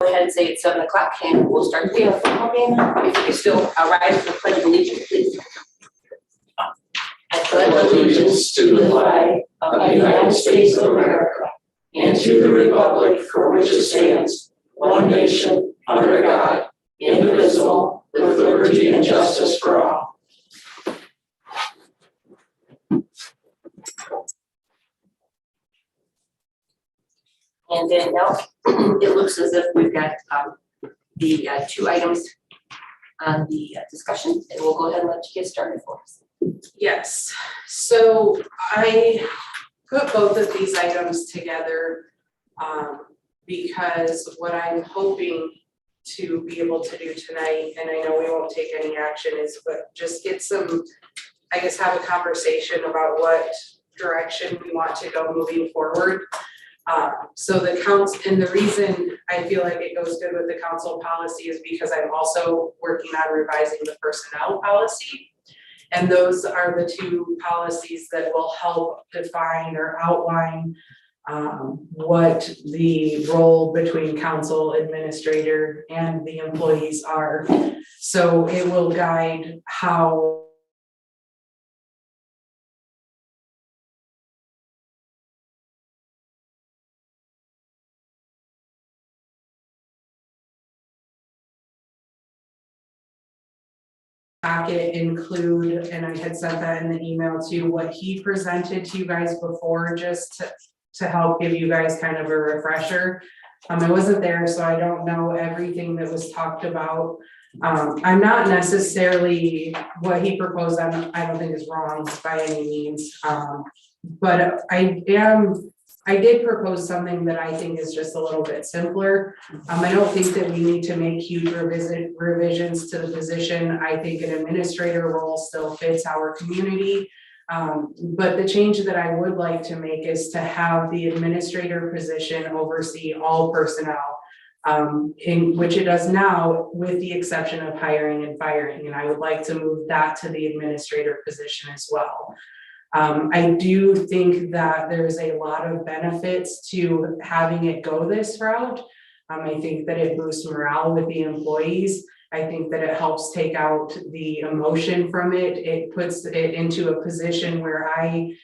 Go ahead and say it's 7 o'clock and we'll start the football game. If you can still rise for the pledge of allegiance, please. I pledge allegiance to the flag of the United States of America and to the republic for which it stands, one nation, under God, indivisible, with liberty and justice for all. And then now it looks as if we've got the 2 items on the discussion, and we'll go ahead and let you get started for us. Yes, so I put both of these items together because what I'm hoping to be able to do tonight, and I know we won't take any action, is but just get some, I guess, have a conversation about what direction we want to go moving forward. So the council, and the reason I feel like it goes good with the council policy is because I'm also working on revising the personnel policy. And those are the 2 policies that will help define or outline what the role between council, administrator, and the employees are. So it will guide how packet include, and I had sent that in the email too, what he presented to you guys before, just to help give you guys kind of a refresher. I wasn't there, so I don't know everything that was talked about. I'm not necessarily, what he proposed, I don't think is wrong by any means. But I did propose something that I think is just a little bit simpler. I don't think that we need to make huge revisions to the position. I think an administrator role still fits our community. But the change that I would like to make is to have the administrator position oversee all personnel, in which it does now, with the exception of hiring and firing. And I would like to move that to the administrator position as well. I do think that there's a lot of benefits to having it go this route. I think that it boosts morale with the employees. I think that it helps take out the emotion from it. It puts it into a position where I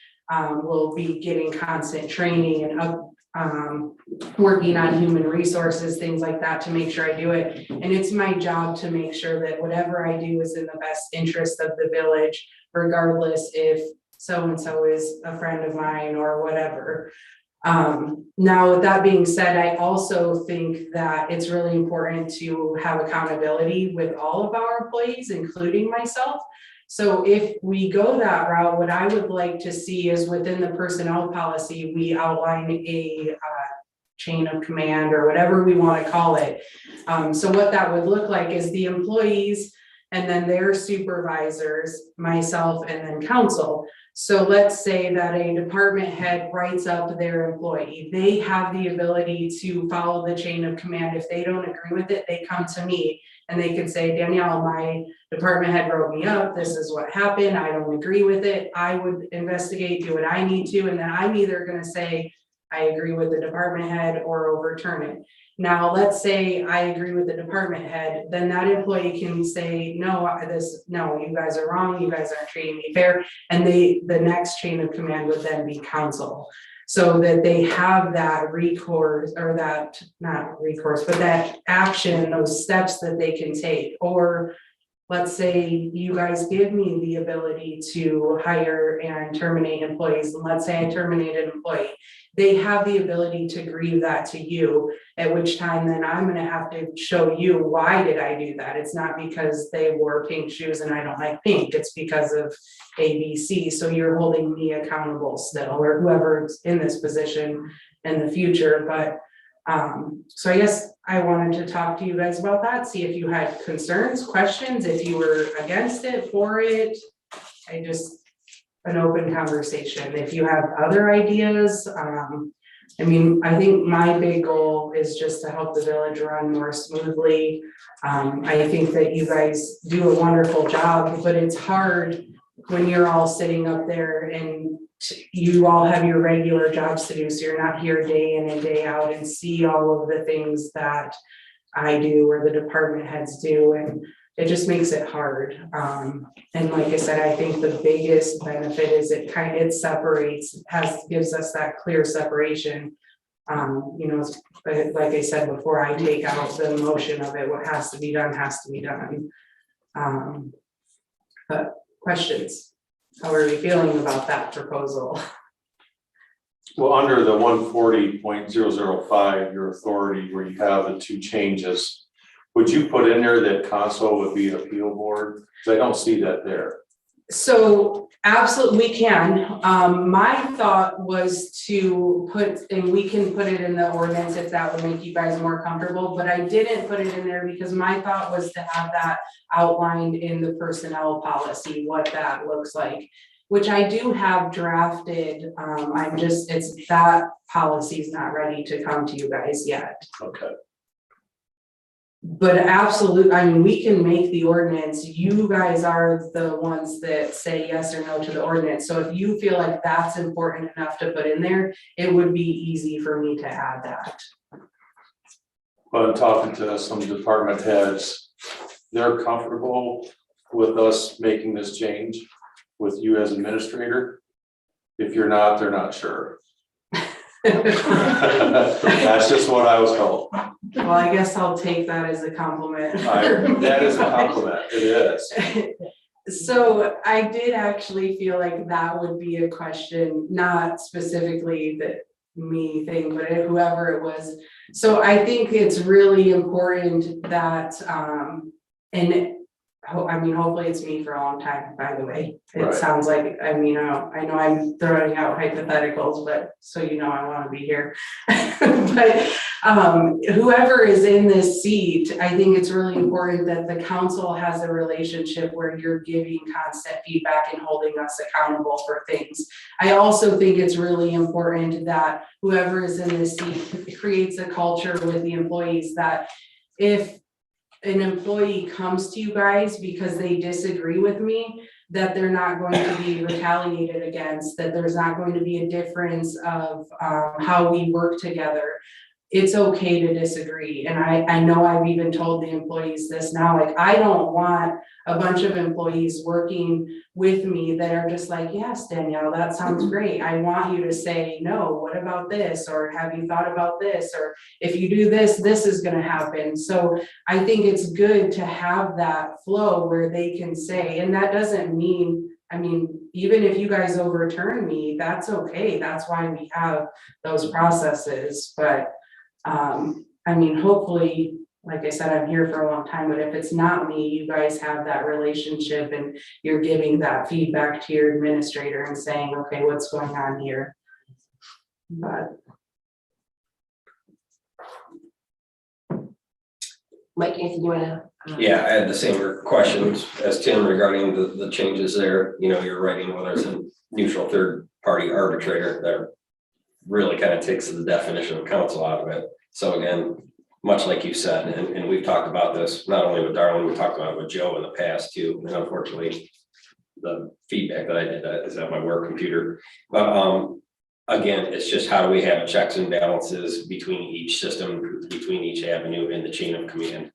will be getting constant training and working on human resources, things like that, to make sure I do it. And it's my job to make sure that whatever I do is in the best interest of the village, regardless if so-and-so is a friend of mine or whatever. Now, with that being said, I also think that it's really important to have accountability with all of our employees, including myself. So if we go that route, what I would like to see is within the personnel policy, we outline a chain of command or whatever we want to call it. So what that would look like is the employees and then their supervisors, myself, and then council. So let's say that a department head writes up their employee. They have the ability to follow the chain of command. If they don't agree with it, they come to me and they can say, Danielle, my department head wrote me up. This is what happened. I don't agree with it. I would investigate, do what I need to. And then I'm either going to say, I agree with the department head or overturn it. Now, let's say I agree with the department head, then that employee can say, no, you guys are wrong. You guys aren't treating me fair. And the next chain of command would then be council, so that they have that recourse, or that, not recourse, but that action, those steps that they can take. Or let's say you guys give me the ability to hire and terminate employees. And let's say I terminate an employee. They have the ability to grieve that to you, at which time then I'm going to have to show you, why did I do that? It's not because they wore pink shoes and I don't like pink. It's because of ABC. So you're holding me accountable still, or whoever's in this position in the future. But so I guess I wanted to talk to you guys about that, see if you had concerns, questions, if you were against it, for it. An open conversation. If you have other ideas, I mean, I think my big goal is just to help the village run more smoothly. I think that you guys do a wonderful job, but it's hard when you're all sitting up there and you all have your regular jobs to do, so you're not here day in and day out and see all of the things that I do or the department heads do, and it just makes it hard. And like I said, I think the biggest benefit is it separates, gives us that clear separation. You know, but like I said before, I take out the emotion of it. What has to be done has to be done. But questions? How are we feeling about that proposal? Well, under the 140.005, your authority where you have the two changes, would you put in there that council would be an appeal board? Because I don't see that there. So absolutely, we can. My thought was to put, and we can put it in the ordinance if that would make you guys more comfortable, but I didn't put it in there because my thought was to have that outlined in the personnel policy, what that looks like, which I do have drafted. It's that policy is not ready to come to you guys yet. Okay. But absolutely, I mean, we can make the ordinance. You guys are the ones that say yes or no to the ordinance. So if you feel like that's important enough to put in there, it would be easy for me to add that. But talking to some department heads, they're comfortable with us making this change with you as administrator. If you're not, they're not sure. That's just what I was told. Well, I guess I'll take that as a compliment. That is a compliment, it is. So I did actually feel like that would be a question, not specifically the me thing, but whoever it was. So I think it's really important that, I mean, hopefully it's me for a long time, by the way. It Right. sounds like, I mean, I know I'm throwing out hypotheticals, but so you know, I want to be here. But whoever is in this seat, I think it's really important that the council has a relationship where you're giving constant feedback and holding us accountable for things. I also think it's really important that whoever is in this seat creates a culture with the employees that if an employee comes to you guys because they disagree with me, that they're not going to be retaliated against, that there's not going to be a difference of how we work together. It's okay to disagree. And I know I've even told the employees this now, like, I don't want a bunch of employees working with me that are just like, yes, Danielle, that sounds great. I want you to say, no, what about this? Or have you thought about this? Or if you do this, this is going to happen. So I think it's good to have that flow where they can say, and that doesn't mean, I mean, even if you guys overturn me, that's okay. That's why we have those processes. But I mean, hopefully, like I said, I'm here for a long time, but if it's not me, you guys have that relationship and you're giving that feedback to your administrator and saying, okay, what's going on here? But Mike, anything you wanna? Yeah, I had the same questions as Tim regarding the changes there. You know, you're writing whether it's a neutral third party arbitrator that really kind of takes the definition of counsel out of it. So again, much like you said, and we've talked about this, not only with Darwin, we talked about it with Joe in the past too. And unfortunately, the feedback that I did is on my work computer. But again, it's just how do we have checks and balances between each system, between each avenue in the chain of command.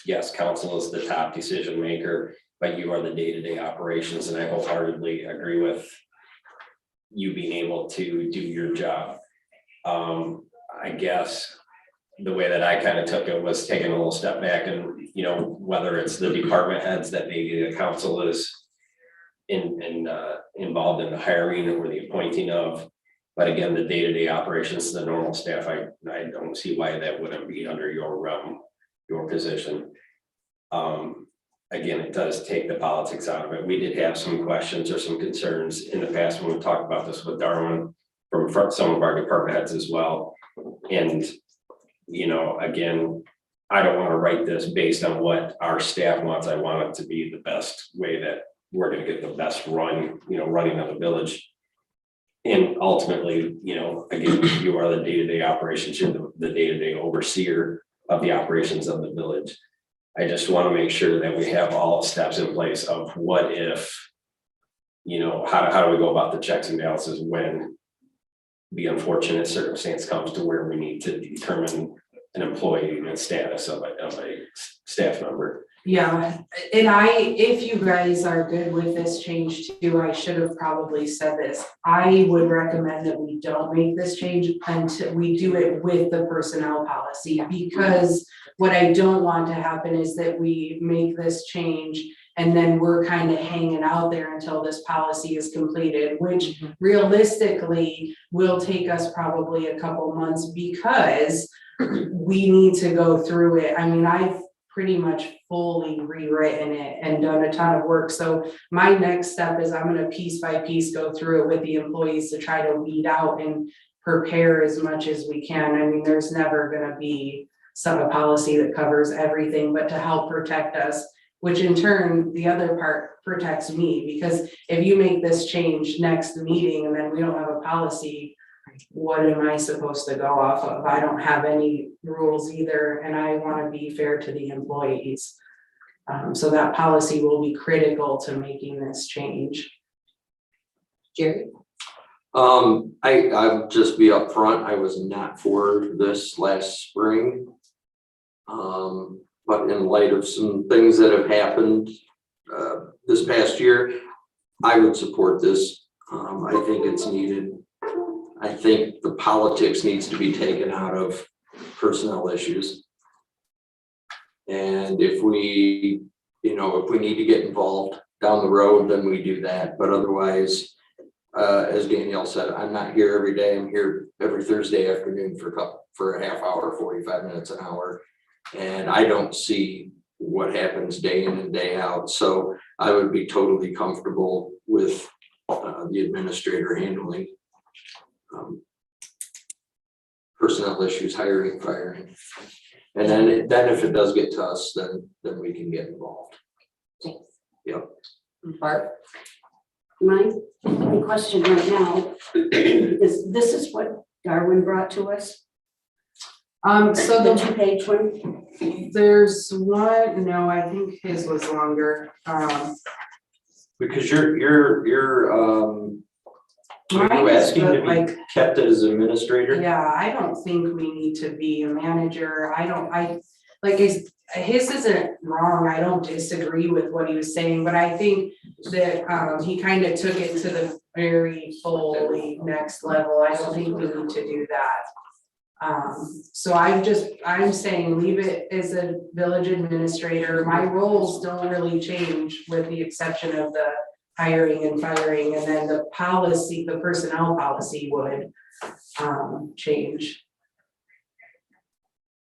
Yes, counsel is the top decision maker, but you are the day-to-day operations. And I wholeheartedly agree with you being able to do your job. I guess the way that I kind of took it was taking a little step back and, you know, whether it's the department heads that maybe the council is involved in the hiring or the appointing of, but again, the day-to-day operations, the normal staff, I don't see why that wouldn't be under your realm, your position. Again, it does take the politics out of it. We did have some questions or some concerns in the past when we talked about this with Darwin from some of our department heads as well. And, you know, again, I don't want to write this based on what our staff wants. I want it to be the best way that we're going to get the best run, you know, running of the village. And ultimately, you know, again, you are the day-to-day operations, you're the day-to-day overseer of the operations of the village. I just want to make sure that we have all steps in place of what if, you know, how do we go about the checks and balances when the unfortunate circumstance comes to where we need to determine an employee and status of a staff member? Yeah, and if you guys are good with this change too, I should have probably said this. I would recommend that we don't make this change until we do it with the personnel policy, because what I don't want to happen is that we make this change and then we're kind of hanging out there until this policy is completed, which realistically will take us probably a couple months, because we need to go through it. I mean, I've pretty much fully rewritten it and done a ton of work. So my next step is I'm gonna piece by piece go through it with the employees to try to weed out and prepare as much as we can. I mean, there's never gonna be a policy that covers everything, but to help protect us, which in turn, the other part protects me, because if you make this change next meeting and then we don't have a policy, what am I supposed to go off of? I don't have any rules either, and I want to be fair to the employees. So that policy will be critical to making this change. Jerry? I'll just be upfront, I was not for this last spring. But in light of some things that have happened, this past year, I would support this. I think it's needed. I think the politics needs to be taken out of personnel issues. And if we need to get involved down the road, then we do that. But otherwise, as Danielle said, I'm not here every day. I'm here every Thursday afternoon for a half hour, 45 minutes, an hour. And I don't see what happens day in and day out. So I would be totally comfortable with the administrator handling personnel issues, hiring, firing. And then if it does get to us, then we can get involved. Yep. Barb? My only question right now is, this is what Darwin brought to us, So the 2-page one? there's one, no, I think his was longer. Because you're Mine you is asking to like, be kept as administrator? yeah, I don't think we need to be a manager. His isn't wrong. I don't disagree with what he was saying, but I think that he kind of took it to the very fully next level. I don't think we need to do that. So I'm saying leave it as a village administrator. My roles don't really change with the exception of the hiring and firing, and then the policy, the personnel policy would change.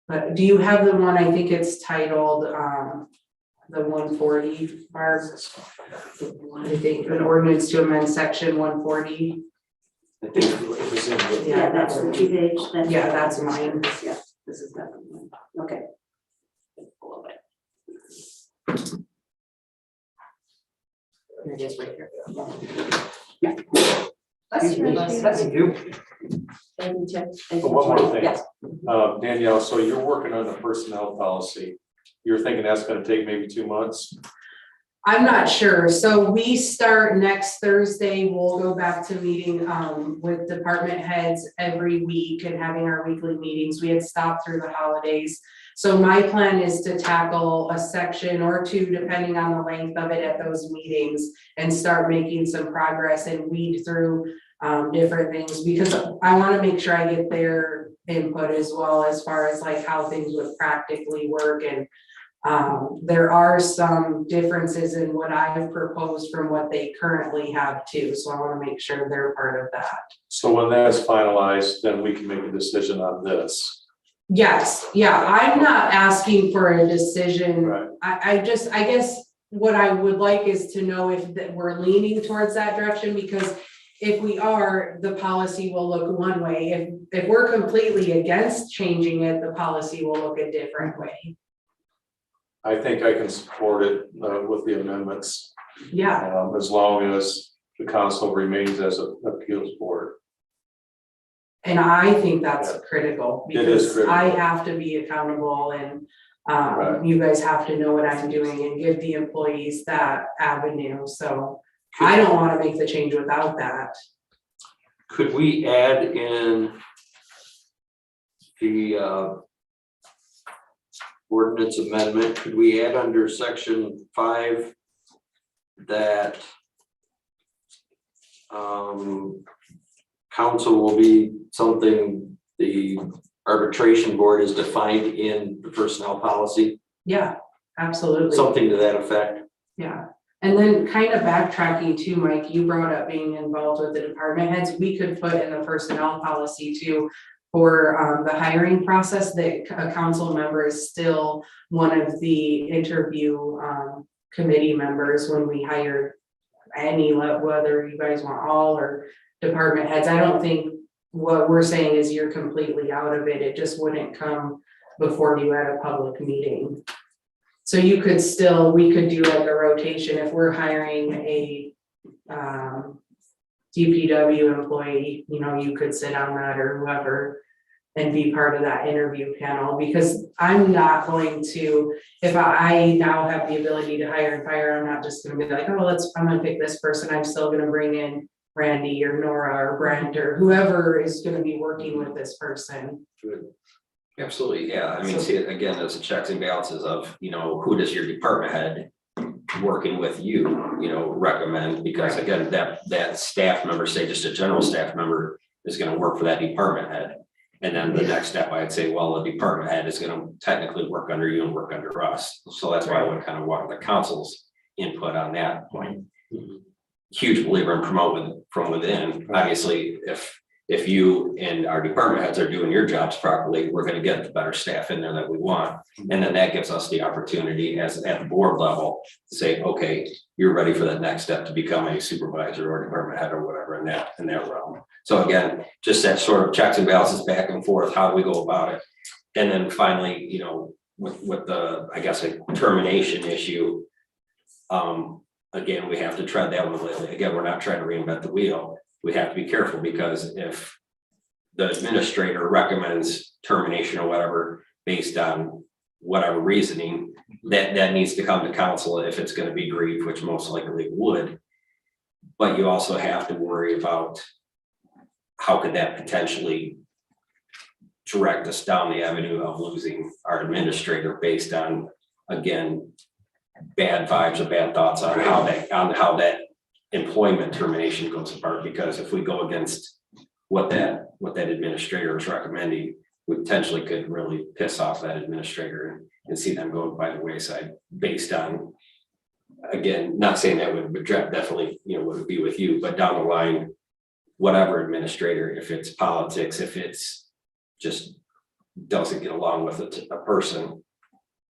But do you have the one, I think it's titled the 140 bars? I think an ordinance to amend section 140. I think it was in the. Yeah, that's the 2-page. Yeah, that's mine. Yeah, this is that one. Okay. Here it is right here. That's You. Thank you, Tim. Thank But you. one more thing, Yes. Danielle, so you're working on the personnel policy. You're thinking that's gonna take maybe 2 months? I'm not sure. So we start next Thursday. We'll go back to meeting with department heads every week and having our weekly meetings. We had stopped through the holidays. So my plan is to tackle a section or two, depending on the length of it at those meetings, and start making some progress and weed through different things, because I want to make sure I get their input as well, as far as like how things would practically work. And there are some differences in what I've proposed from what they currently have too. So I want to make sure they're part of that. So when that's finalized, then we can make a decision on this. Yes, yeah, I'm not asking for a decision. Right. I guess what I would like is to know if that we're leaning towards that direction, because if we are, the policy will look one way. If we're completely against changing it, the policy will look a different way. I think I can support it with the amendments, Yeah, as long as the council remains as an appeals board. and I think that's Yeah. critical, It is because I critical. have to be accountable, and Right. you guys have to know what I'm doing and give the employees that avenue. So I don't wanna make the change without that. Could we add in the ordinance amendment, could we add under section 5 that council will be something the arbitration board is defined in the personnel policy, Yeah, absolutely. something to that effect? Yeah, and then kind of backtracking too, Mike, you brought up being involved with the department heads, we could put in the personnel policy too. For the hiring process, that a council member is still one of the interview committee members when we hire any, whether you guys want all or department heads. I don't think what we're saying is you're completely out of it, it just wouldn't come before you at a public meeting. So you could still, we could do like a rotation if we're hiring a DPW employee, you know, you could sit on that or whoever and be part of that interview panel, because I'm not going to, if I now have the ability to hire and fire, I'm not just gonna be like, oh, I'm gonna pick this person, I'm still gonna bring in Randy or Nora or Brent or whoever is gonna be working with this person. Absolutely, yeah, I mean, see, again, there's the checks and balances of, you know, who does your department head working with you, you know, recommend, because again, that staff member, say just a general staff member is gonna work for that department head. And then the next step, I'd say, well, the department head is gonna technically work under you and work under us. So that's why I would kind of want the council's input on that point. Huge believer in promoting from within. Obviously, if you and our department heads are doing your jobs properly, we're gonna get the better staff in there that we want. And then that gives us the opportunity as at the board level to say, okay, you're ready for that next step to become a supervisor or department head or whatever in that realm. So again, just that sort of checks and balances back and forth, how do we go about it? And then finally, you know, with the, I guess, a termination issue, again, we have to tread that one lightly. Again, we're not trying to reinvent the wheel. We have to be careful, because if the administrator recommends termination or whatever based on whatever reasoning, that needs to come to council if it's going to be grieved, which most likely would. But you also have to worry about how could that potentially direct us down the avenue of losing our administrator based on, again, bad vibes or bad thoughts on how that employment termination goes apart. Because if we go against what that administrator is recommending, we potentially could really piss off that administrator and see them go by the wayside based on, again, not saying that would definitely, you know, would be with you, but down the line, whatever administrator, if it's politics, if it's just doesn't get along with a person,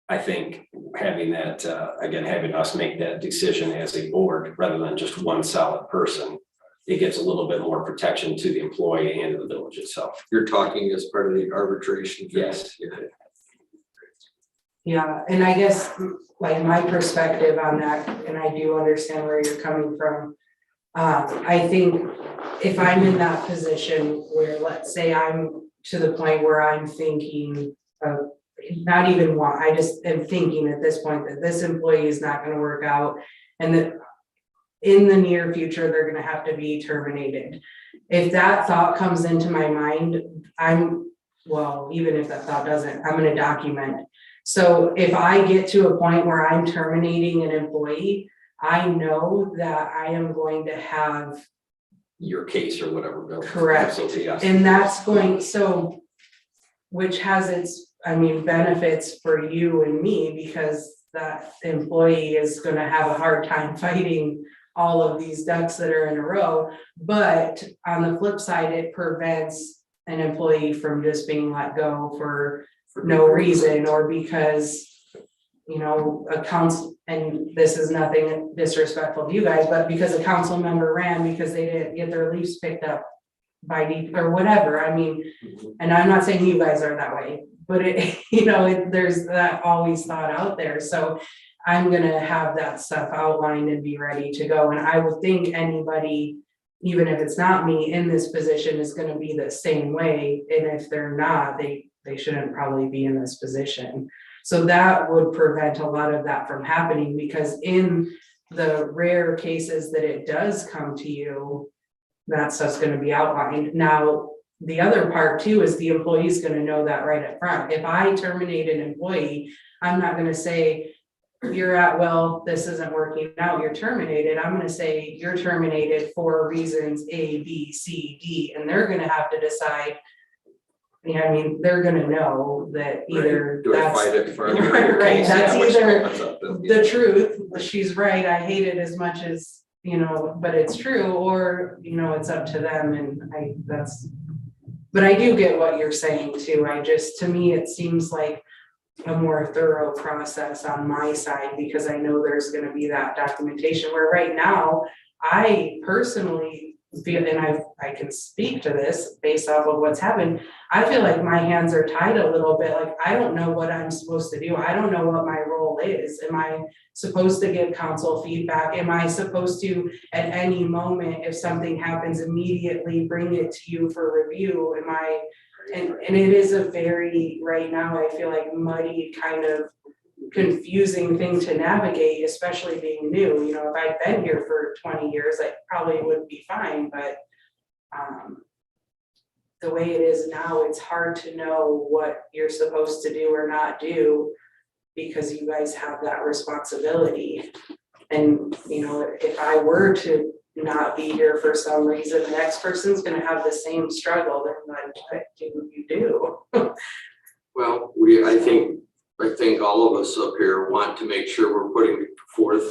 I think having that, again, having us make that decision as a board rather than just one solid person, it gives a little bit more protection to the employee and the village itself. You're talking as part of the arbitration? Yes. Yeah, and I guess like my perspective on that, and I do understand where you're coming from. I think if I'm in that position where, let's say I'm to the point where I'm thinking of not even I just am thinking at this point that this employee is not going to work out, and that in the near future, they're going to have to be terminated. If that thought comes into my mind, even if that thought doesn't, I'm going to document. So if I get to a point where I'm terminating an employee, I know that I am going to have Your case or whatever. Bill. Correct. Absolutely, yes. And that's going, so, which has its, benefits for you and me, because that employee is gonna have a hard time fighting all of these ducks that are in a row. But on the flip side, it prevents an employee from just being let go for no reason, or because, you know, a council, and this is nothing disrespectful to you guys, but because a council member ran because they didn't get their leaves picked up by or whatever. And I'm not saying you guys are that way, but there's that always thought out there. So I'm gonna have that stuff outlined and be ready to go. And I would think anybody, even if it's not me in this position, is gonna be the same way. And if they're not, they shouldn't probably be in this position. So that would prevent a lot of that from happening, because in the rare cases that it does come to you, that stuff's gonna be outlined. Now, the other part too is the employee's gonna know that right up front. If I terminate an employee, I'm not gonna say, you're at, well, this isn't working out, you're terminated. I'm gonna say, you're terminated for reasons A, B, C, D, and they're gonna have to decide. Yeah, I mean, they're gonna know that either Do I that's fight it for? Right, that's either the The truth, she's right, I hate it as much as, but it's true, or, it's up to them, and but I do get what you're saying too, to me, it seems like a more thorough process on my side, because I know there's gonna be that documentation, where right now, I personally feel, and I can speak to this based off of what's happened, I feel like my hands are tied a little bit, like, I don't know what I'm supposed to do, I don't know what my role is. Am I supposed to give council feedback? Am I supposed to, at any moment, if something happens, immediately bring it to you for review? And it is a very, right now, I feel like muddy, kind of confusing thing to navigate, especially being new. If I'd been here for 20 years, I probably would be fine, but the way it is now, it's hard to know what you're supposed to do or not do, because you guys have that responsibility. And, if I were to not be here for some reason, the next person's gonna have the same struggle. They're like, what do you do? Well, I think all of us up here want to make sure we're putting forth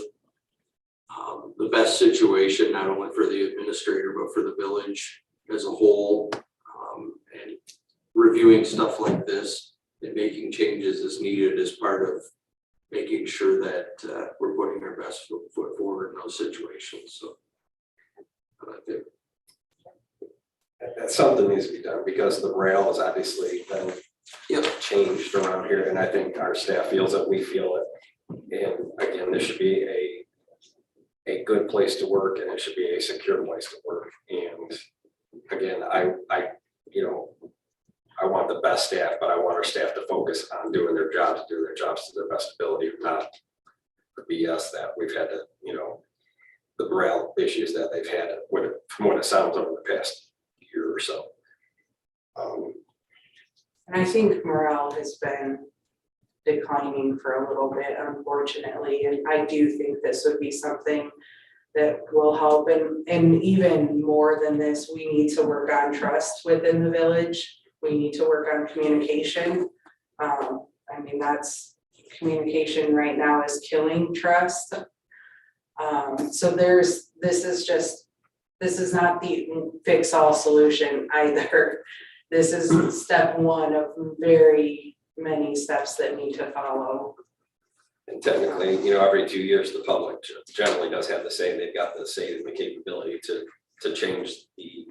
the best situation, not only for the administrator, but for the village as a whole. And reviewing stuff like this and making changes as needed as part of making sure that we're putting our best foot forward in those situations. So I think That's something needs to be done, because the rail has obviously been changed around here, and I think our staff feels it, we feel it. And again, this should be a good place to work, and it should be a secure place to work. And again, I want the best staff, but I want our staff to focus on doing their jobs to their best ability, not the BS that we've had to, the morale issues that they've had from what it sounds over the past year or so. And I think morale has been declining for a little bit, unfortunately, and I do think this would be something that will help. And even more than this, we need to work on trust within the village. We need to work on communication. Communication right now is killing trust. So this is not the fix-all solution either. This is step one of very many steps that need to follow. And technically, every 2 years, the public generally does have the say. They've got the say and the capability to change the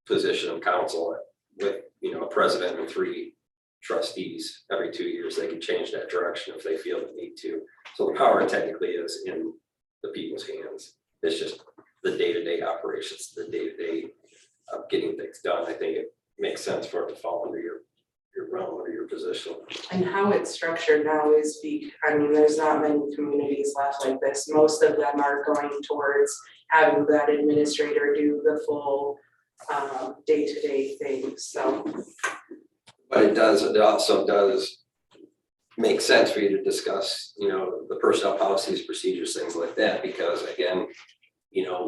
position of council with, a president and 3 trustees. Every 2 years, they can change that direction if they feel the need to. So the power technically is in the people's hands. It's just the day-to-day operations, the day-to-day of getting things done. I think it makes sense for it to fall under your realm or your position. And how it's structured now is there's not many communities left like this. Most of them are going towards having that administrator do the full day-to-day things, so. But it also does make sense for you to discuss, the personnel policies, procedures, things like that, because again,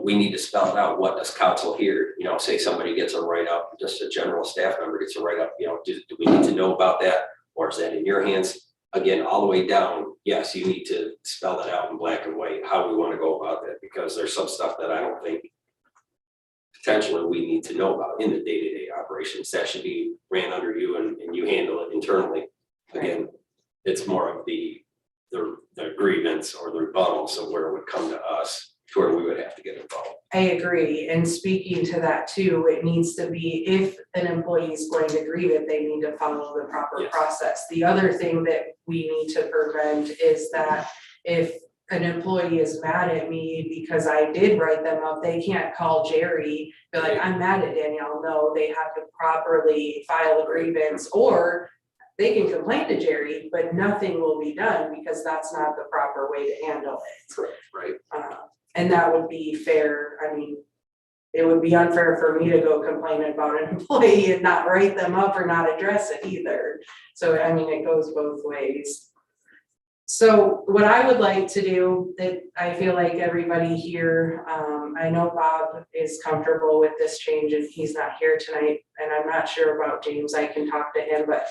we need to spell out what does council hear. Say somebody gets a write-up, just a general staff member gets a write-up, do we need to know about that? Or is that in your hands? Again, all the way down, yes, you need to spell that out in black and white, how we want to go about that, because there's some stuff that I don't think potentially we need to know about in the day-to-day operations. That should be ran under you and you handle it internally. Again, it's more of the grievance or the rebuttal, so where it would come to us, to where we would have to get involved. I agree, and speaking to that too, it needs to be, if an employee is going to grieve it, they need to follow the proper process. The other thing that we need to prevent is that if an employee is mad at me because I did write them up, they can't call Jerry, be like, I'm mad at Danielle. No, they have to properly file a grievance, or they can complain to Jerry, but nothing will be done because that's not the proper way to handle it. Right. And that would be fair, I mean, it would be unfair for me to go complain about an employee and not write them up or not address it either. So, I mean, it goes both ways. So what I would like to do, that I feel like everybody here, I know Bob is comfortable with this change and he's not here tonight, and I'm not sure about James, I can talk to him, but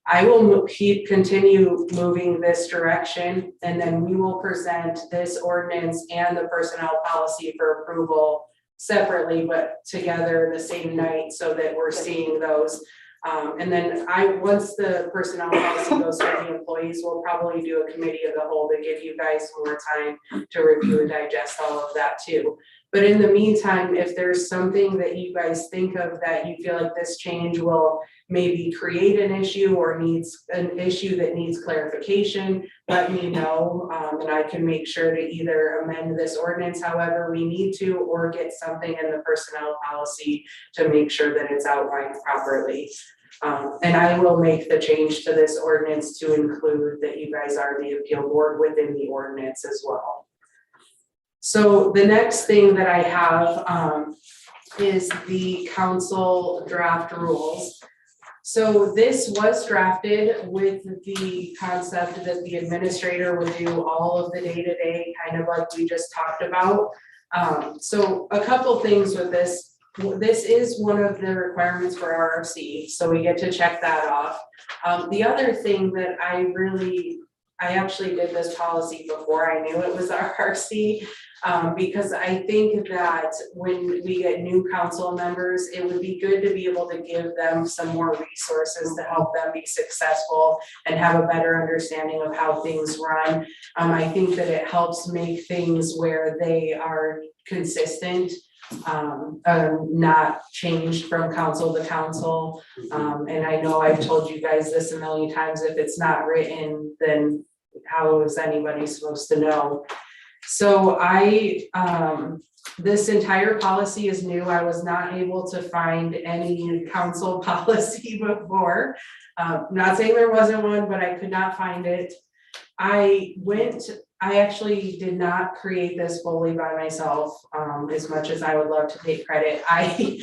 I will continue moving this direction, and then we will present this ordinance and the personnel policy for approval separately, but together the same night, so that we're seeing those. And then once the personnel policy goes to the employees, we'll probably do a committee of the whole to give you guys more time to review and digest all of that too. But in the meantime, if there's something that you guys think of that you feel like this change will maybe create an issue or needs an issue that needs clarification, let me know, and I can make sure to either amend this ordinance however we need to, or get something in the personnel policy to make sure that it's outlined properly. And I will make the change to this ordinance to include that you guys are the appeal board within the ordinance as well. So the next thing that I have is the council draft rules. So this was drafted with the concept that the administrator would do all of the day-to-day, kind of like we just talked about. So a couple things with this. This is one of the requirements for RRC, so we get to check that off. The other thing that I actually did this policy before I knew it was RRC, because I think that when we get new council members, it would be good to be able to give them some more resources to help them be successful and have a better understanding of how things run. I think that it helps make things where they are consistent, not changed from council to council. And I know I've told you guys this a million times, if it's not written, then how is anybody supposed to know? So this entire policy is new. I was not able to find any council policy before. Not saying there wasn't one, but I could not find it. I actually did not create this fully by myself, as much as I would love to take credit. I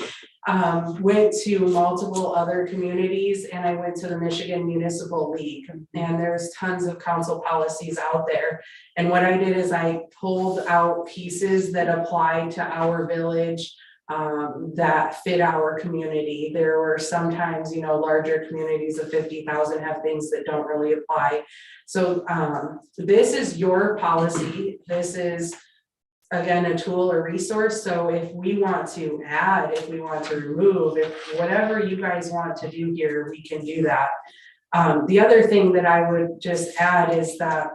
went to multiple other communities, and I went to the Michigan Municipal League, and there's tons of council policies out there. And what I did is I pulled out pieces that apply to our village, that fit our community. There were sometimes, larger communities of 50,000 have things that don't really apply. So this is your policy. This is, again, a tool or resource. So if we want to add, if we want to remove, if whatever you guys want to do here, we can do that. The other thing that I would just add is that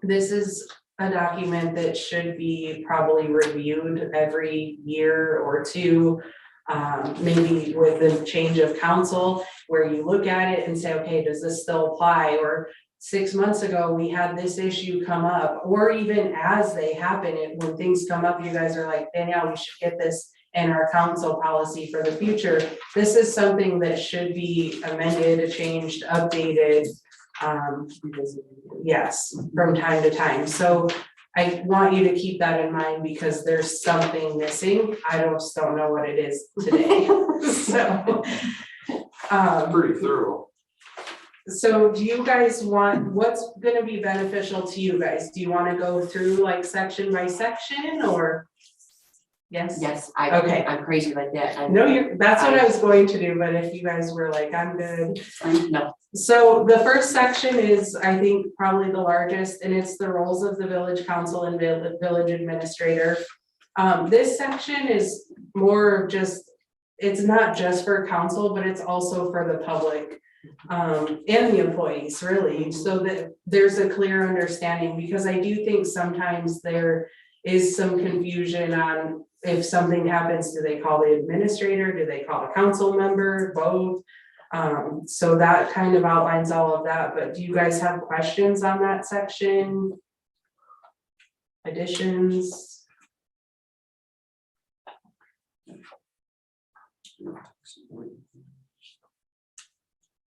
this is a document that should be probably reviewed every year or two, maybe with the change of council, where you look at it and say, okay, does this still apply? Or 6 months ago, we had this issue come up, or even as they happen, when things come up, you guys are like, Danielle, we should get this in our council policy for the future. This is something that should be amended, changed, updated, yes, from time to time. So I want you to keep that in mind, because there's something missing. I just don't know what it is today. So Pretty thorough. so do you guys want, what's gonna be beneficial to you guys? Do you wanna go through like section by section, or? Yes? Yes, Okay. I'm crazy like that. No, that's what I was going to do, but if you guys were like, I'm good. No. So the first section is, I think, probably the largest, and it's the roles of the village council and village administrator. This section is more just, it's not just for council, but it's also for the public. And the employees, really, so that there's a clear understanding, because I do think sometimes there is some confusion on if something happens, do they call the administrator, do they call a council member, both? So that kind of outlines all of that, but do you guys have questions on that section? Additions?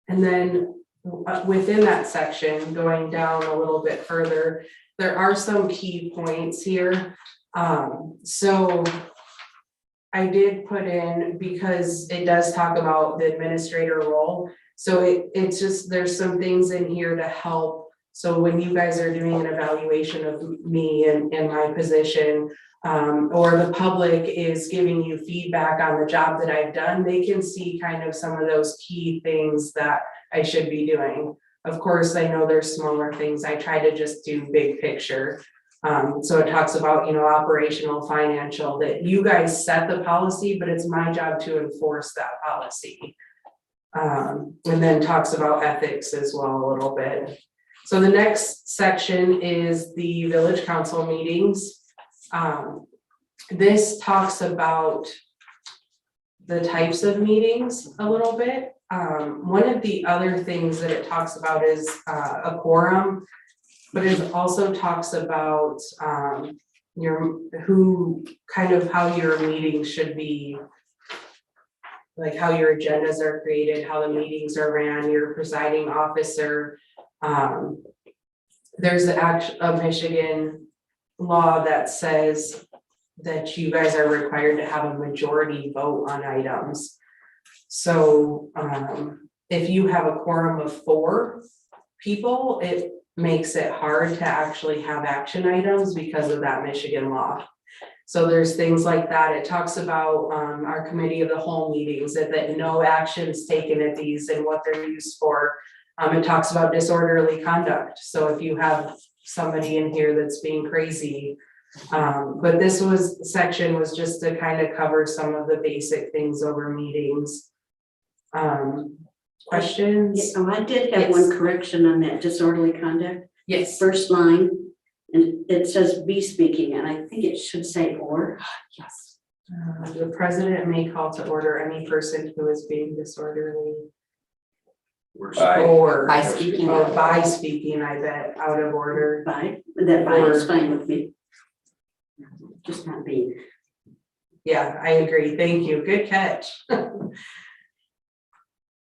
And then within that section, going down a little bit further, there are some key points here. So I did put in, because it does talk about the administrator role. So it's just, there's some things in here to help. So when you guys are doing an evaluation of me and my position, or the public is giving you feedback on the job that I've done, they can see kind of some of those key things that I should be doing. Of course, I know there's smaller things. I try to just do big picture. So it talks about, you know, operational, financial, that you guys set the policy, but it's my job to enforce that policy. And then talks about ethics as well a little bit. So the next section is the village council meetings. This talks about the types of meetings a little bit. One of the other things that it talks about is a quorum, but it also talks about how your meetings should be, like how your agendas are created, how the meetings are ran, your presiding officer. There's a Michigan law that says that you guys are required to have a majority vote on items. So if you have a quorum of 4 people, it makes it hard to actually have action items because of that Michigan law. So there's things like that. It talks about our committee of the whole meetings, that no actions taken at these and what they're used for. It talks about disorderly conduct. So if you have somebody in here that's being crazy, but this section was just to kind of cover some of the basic things over meetings. Questions? Yeah, I did have one correction on that disorderly conduct. Yes. First line, and it says be speaking, and I think it should say or. Yes. The president may call to order any person who is being disorderly. Or By speaking. Or by speaking, I bet, out of order. By, that by is fine with me. Just not being. Yeah, I agree. Thank you. Good catch.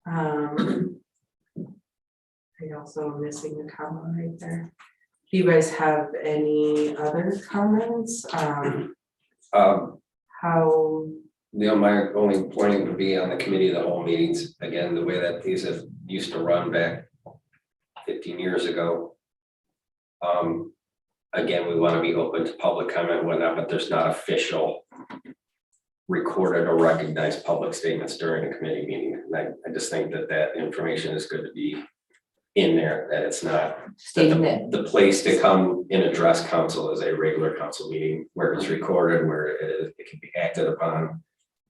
I also am missing a comma right there. Do you guys have any other comments? How? My only point would be on the committee of the whole meetings, again, the way that these have used to run back 15 years ago. Again, we want to be open to public comment and whatnot, but there's not official recorded or recognized public statements during a committee meeting. And I just think that information is good to be in there, that it's not Stating that the place to come and address council is a regular council meeting where it's recorded, where it can be acted upon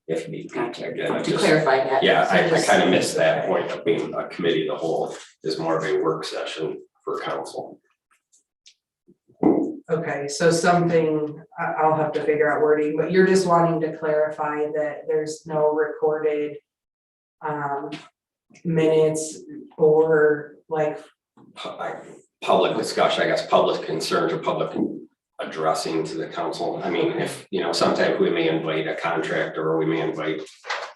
if need be. Again, to clarify that. yeah, So I just- kind of missed that point of being a committee of the whole is more of a work session for council. Okay, so something, I'll have to figure out wording, but you're just wanting to clarify that there's no recorded minutes or like. Public discussion, I guess, public concerns or public addressing to the council. I mean, if, sometimes we may invite a contractor or we may invite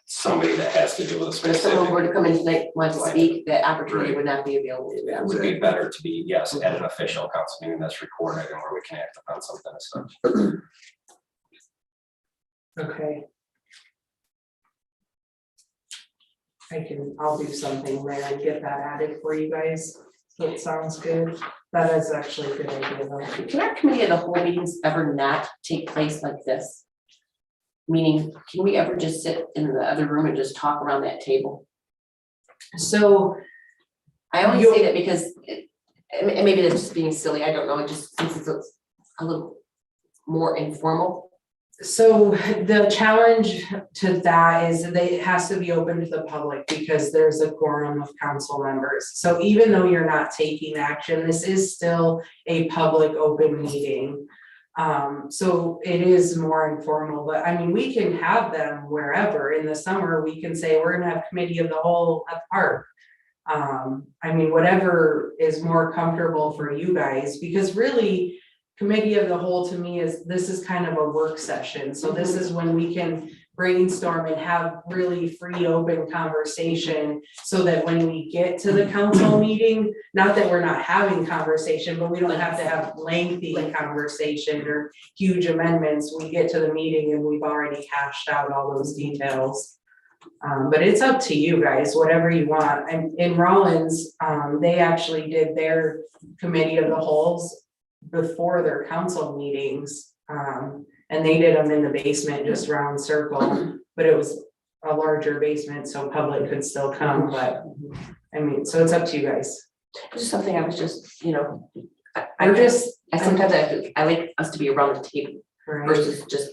somebody that has to do with a But if someone were specific. to come in tonight, want to speak, that opportunity would not be available to It them. would be better to be, yes, at an official council meeting that's recorded and where we can act upon something and stuff. Okay. I'll do something there and get that added for you guys. So it sounds good. That is actually a good idea though. Can our committee of the whole meetings ever not take place like this? Meaning, can we ever just sit in the other room and just talk around that table? So I only say that because, and maybe that's just being silly, I don't know, it just since it's a little more informal. So the challenge to that is that it has to be open to the public because there's a quorum of council members. So even though you're not taking action, this is still a public open meeting. So it is more informal, but I mean, we can have them wherever. In the summer, we can say, we're gonna have committee of the whole at the park. I mean, whatever is more comfortable for you guys, because really, committee of the whole to me this is kind of a work session. So this is when we can brainstorm and have really free, open conversation so that when we get to the council meeting, not that we're not having conversation, but we don't have to have lengthy conversation or huge amendments. We get to the meeting and we've already hashed out all those details. But it's up to you guys, whatever you want. And in Rollins, they actually did their committee of the holes before their council meetings. And they did them in the basement, just round circle, but it was a larger basement, so public could still come, but I mean, so it's up to you guys. It's just something I was just, you know, I sometimes I like us to be around the table Right. versus just.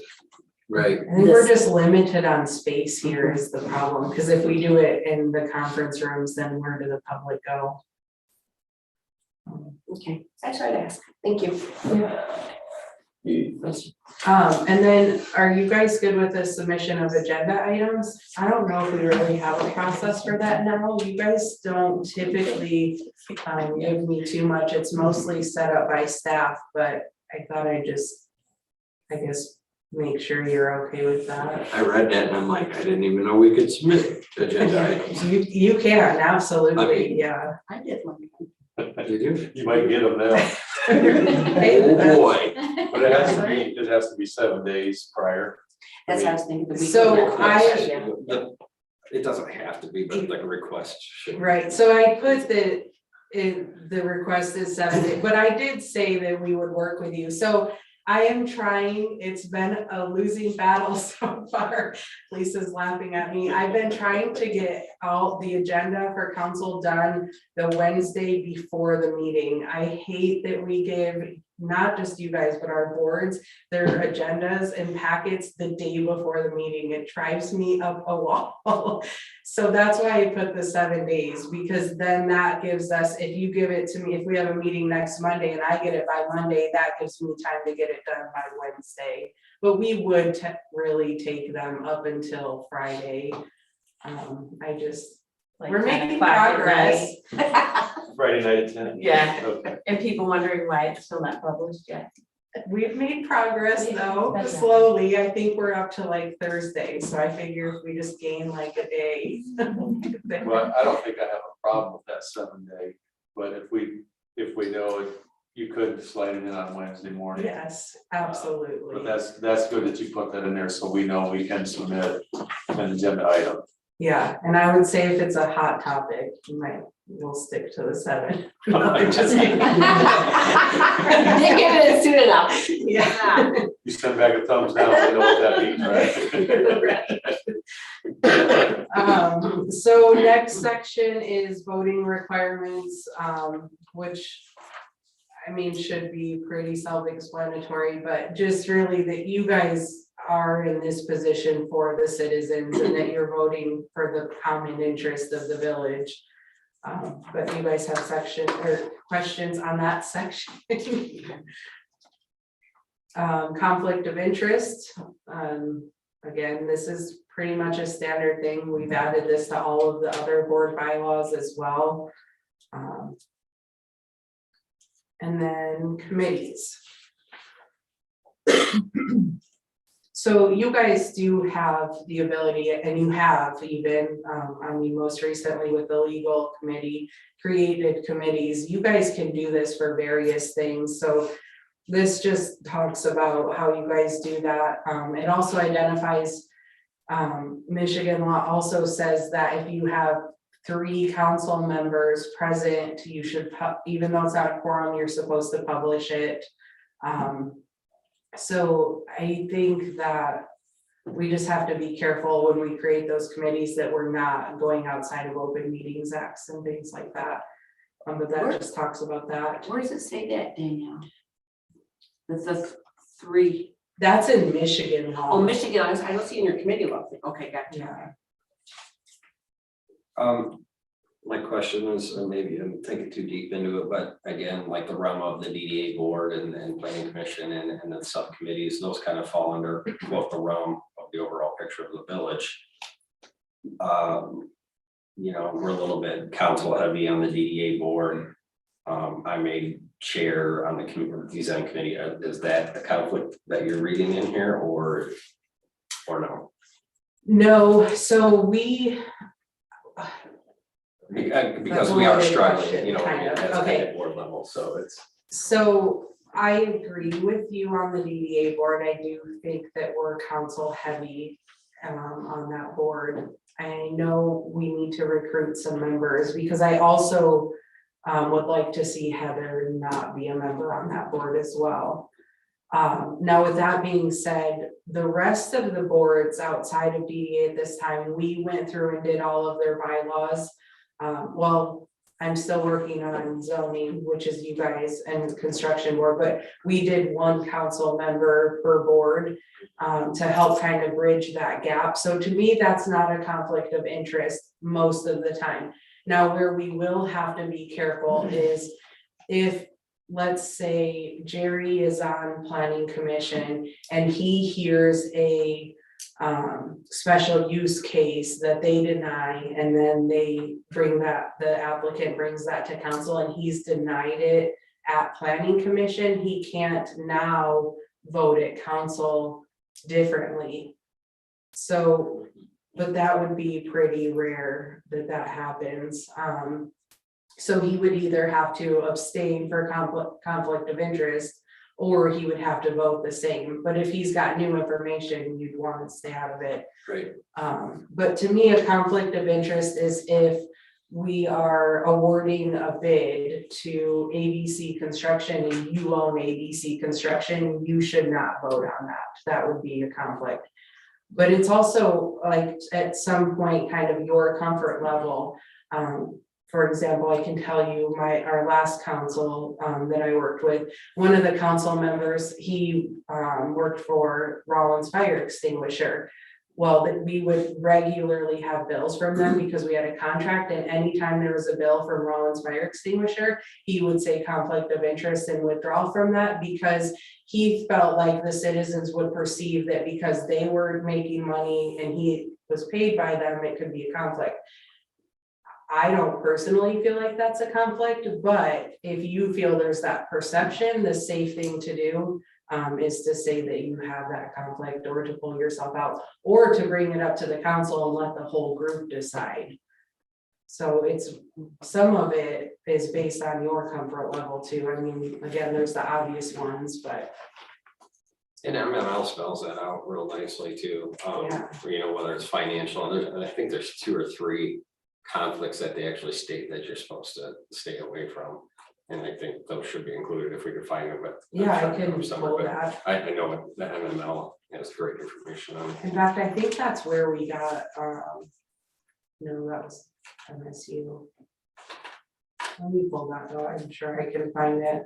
Right. I think we're just limited on space here is the problem, because if we do it in the conference rooms, then where do the public go? Okay, I tried to ask. Thank you. And then are you guys good with the submission of agenda items? I don't know if we really have a process for that now. You guys don't typically give me too much. It's mostly set up by staff, but I thought I'd just, I guess, make sure you're okay with that. I read that and I'm like, I didn't even know we could submit agenda items. You can, absolutely, Okay. yeah. I did one. Did you? You might get them now, Oh, boy. but it has to be 7 days prior. That's what I was thinking. the week So of that. I- Yeah. It doesn't have to be, but like a request should. Right, so I put that the request is 7 days, but I did say that we would work with you, so I am trying, it's been a losing battle so far. Lisa's laughing at me. I've been trying to get all the agenda for council done the Wednesday before the meeting. I hate that we give, not just you guys, but our boards, their agendas and packets the day before the meeting. It drives me up a wall. So that's why I put the 7 days, because then that gives us, if you give it to me, if we have a meeting next Monday and I get it by Monday, that gives me time to get it done by Wednesday. But we would really take them up until Friday. I just, Like we're 10 making o'clock at progress. Friday night at 10. Yeah. Okay. And people wondering why it's still not published yet. We've made progress though, That's slowly. I think we're up to like Thursday, so I figure if we just gain like a day. Well, I don't think I have a problem with that 7 day, but if we know it, you could slide it in on Wednesday morning. Yes, absolutely. But that's good that you put that in there, so we know we can submit an agenda item. Yeah, and I would say if it's a hot topic, we'll stick to the 7. No, I'm just kidding. Didn't get it soon enough. Yeah. You send back a thumbs down, I know what that means, right? So next section is voting requirements, which I mean, should be pretty self-explanatory, but just really that you guys are in this position for the citizens and that you're voting for the common interest of the village. But you guys have section or questions on that section? Conflict of interest. Again, this is pretty much a standard thing. We've added this to all of the other board bylaws as well. And then committees. So you guys do have the ability, and you have even, I mean, most recently with the legal committee, created committees. You guys can do this for various things. So this just talks about how you guys do that. It also identifies, Michigan law also says that if you have 3 council members present, you should, even though it's not a quorum, you're supposed to publish it. So I think that we just have to be careful when we create those committees that we're not going outside of open meetings acts and things like that. But that just talks about that. Where does it say that, Danielle? The 3. That's in Michigan law. Oh, Michigan, I don't see in your committee law. Okay, gotcha. Yeah. My question is, and maybe I'm thinking too deep into it, but again, like the realm of the DDA board and planning commission and the subcommittees, those kind of fall under both the realm of the overall picture of the village. You know, we're a little bit council heavy on the DDA board. I'm a chair on the design committee. Is that the conflict that you're reading in here or no? No, so we, Because we are struggling, you know, Kind of, at okay. the board level, so it's. so I agree with you on the DDA board. I do think that we're council heavy on that board. I know we need to recruit some members because I also would like to see Heather not be a member on that board as well. Now, with that being said, the rest of the boards outside of DDA at this time, we went through and did all of their bylaws. Well, I'm still working on zoning, which is you guys, and construction board, but we did one council member per board to help kind of bridge that gap. So to me, that's not a conflict of interest most of the time. Now, where we will have to be careful is if, let's say Jerry is on planning commission and he hears a special use case that they deny, and then they bring that, the applicant brings that to council and he's denied it at planning commission, he can't now vote at council differently. So, but that would be pretty rare that that happens. So he would either have to abstain for conflict of interest, or he would have to vote the same. But if he's got new information, you'd want to stay out of it. Right. But to me, a conflict of interest is if we are awarding a bid to ABC Construction and you own ABC Construction, you should not vote on that. That would be a conflict. But it's also like at some point kind of your comfort level. For example, I can tell you our last council that I worked with, one of the council members, he worked for Rollins Fire Extinguisher. Well, that we would regularly have bills from them because we had a contract, and anytime there was a bill from Rollins Fire Extinguisher, he would say conflict of interest and withdraw from that because he felt like the citizens would perceive that because they were making money and he was paid by them, it could be a conflict. I don't personally feel like that's a conflict, but if you feel there's that perception, the safe thing to do is to say that you have that conflict, or to pull yourself out, or to bring it up to the council and let the whole group decide. So it's, some of it is based on your comfort level too. I mean, again, there's the obvious ones, but. And MML spells that out real nicely too, Yeah. you know, whether it's financial, and I think there's 2 or 3 conflicts that they actually state that you're supposed to stay away from. And I think those should be included if we could find them, but. I'm Yeah, sure I can there's somewhere, pull but that. I know the MML has great information on it. In fact, I think that's where we got, no, that was MSU. Let me pull that though, I'm sure I can find it.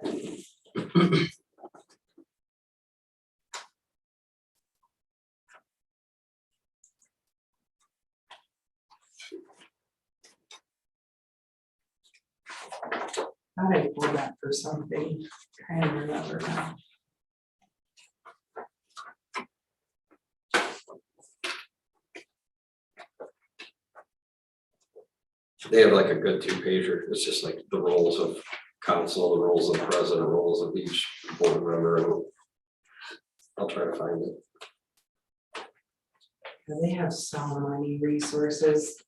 Thought I pulled that for something, trying to remember now. They have like a good 2-pager. It's just like the roles of council, the roles of president, roles of each board member. And I'll try to find it. They have so many resources.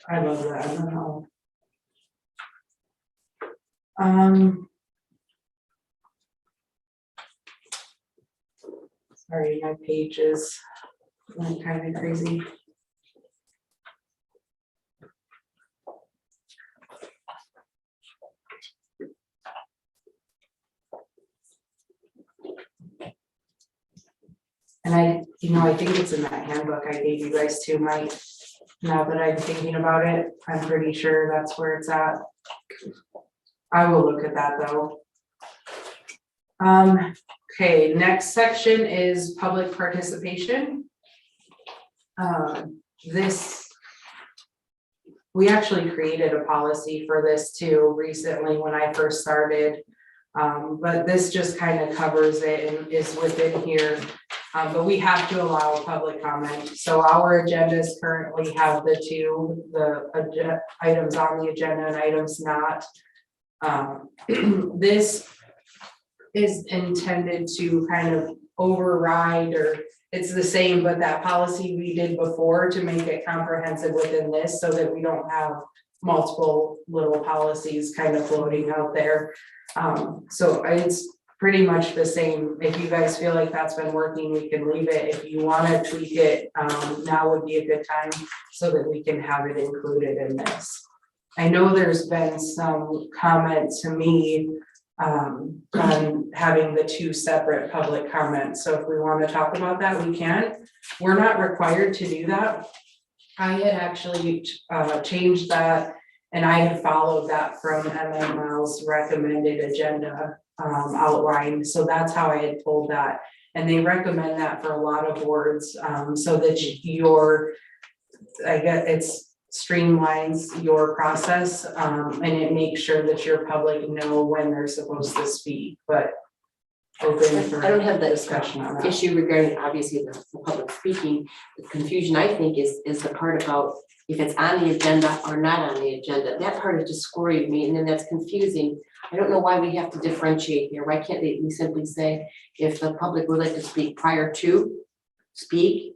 I love that. I don't know. Sorry, my pages went kind of crazy. And I think it's in that handbook I gave you guys too, Mike. Now that I'm thinking about it, I'm pretty sure that's where it's at. I will look at that though. Okay, next section is public participation. We actually created a policy for this too recently when I first started. But this just kind of covers it and is within here. But we have to allow public comment. So our agendas currently have the items on the agenda and items not. This is intended to kind of override or it's the same, but that policy we did before to make it comprehensive within this so that we don't have multiple little policies kind of floating out there. So it's pretty much the same. If you guys feel like that's been working, we can leave it. If you want to tweak it, now would be a good time so that we can have it included in this. I know there's been some comment to me on having the two separate public comments. So if we want to talk about that, we can. We're not required to do that. I had actually changed that, and I had followed that from MML's recommended agenda outline. So that's how I had pulled that. And they recommend that for a lot of boards, so that I guess it's streamlines your process, and it makes sure that your public know when they're supposed to speak, but open for I don't have the discussion on that. issue regarding obviously the public speaking. The confusion I think is the part about if it's on the agenda or not on the agenda. That part is just squirrely to me, and then that's confusing. I don't know why we have to differentiate here. Why can't we simply say if the public would like to speak prior to speak?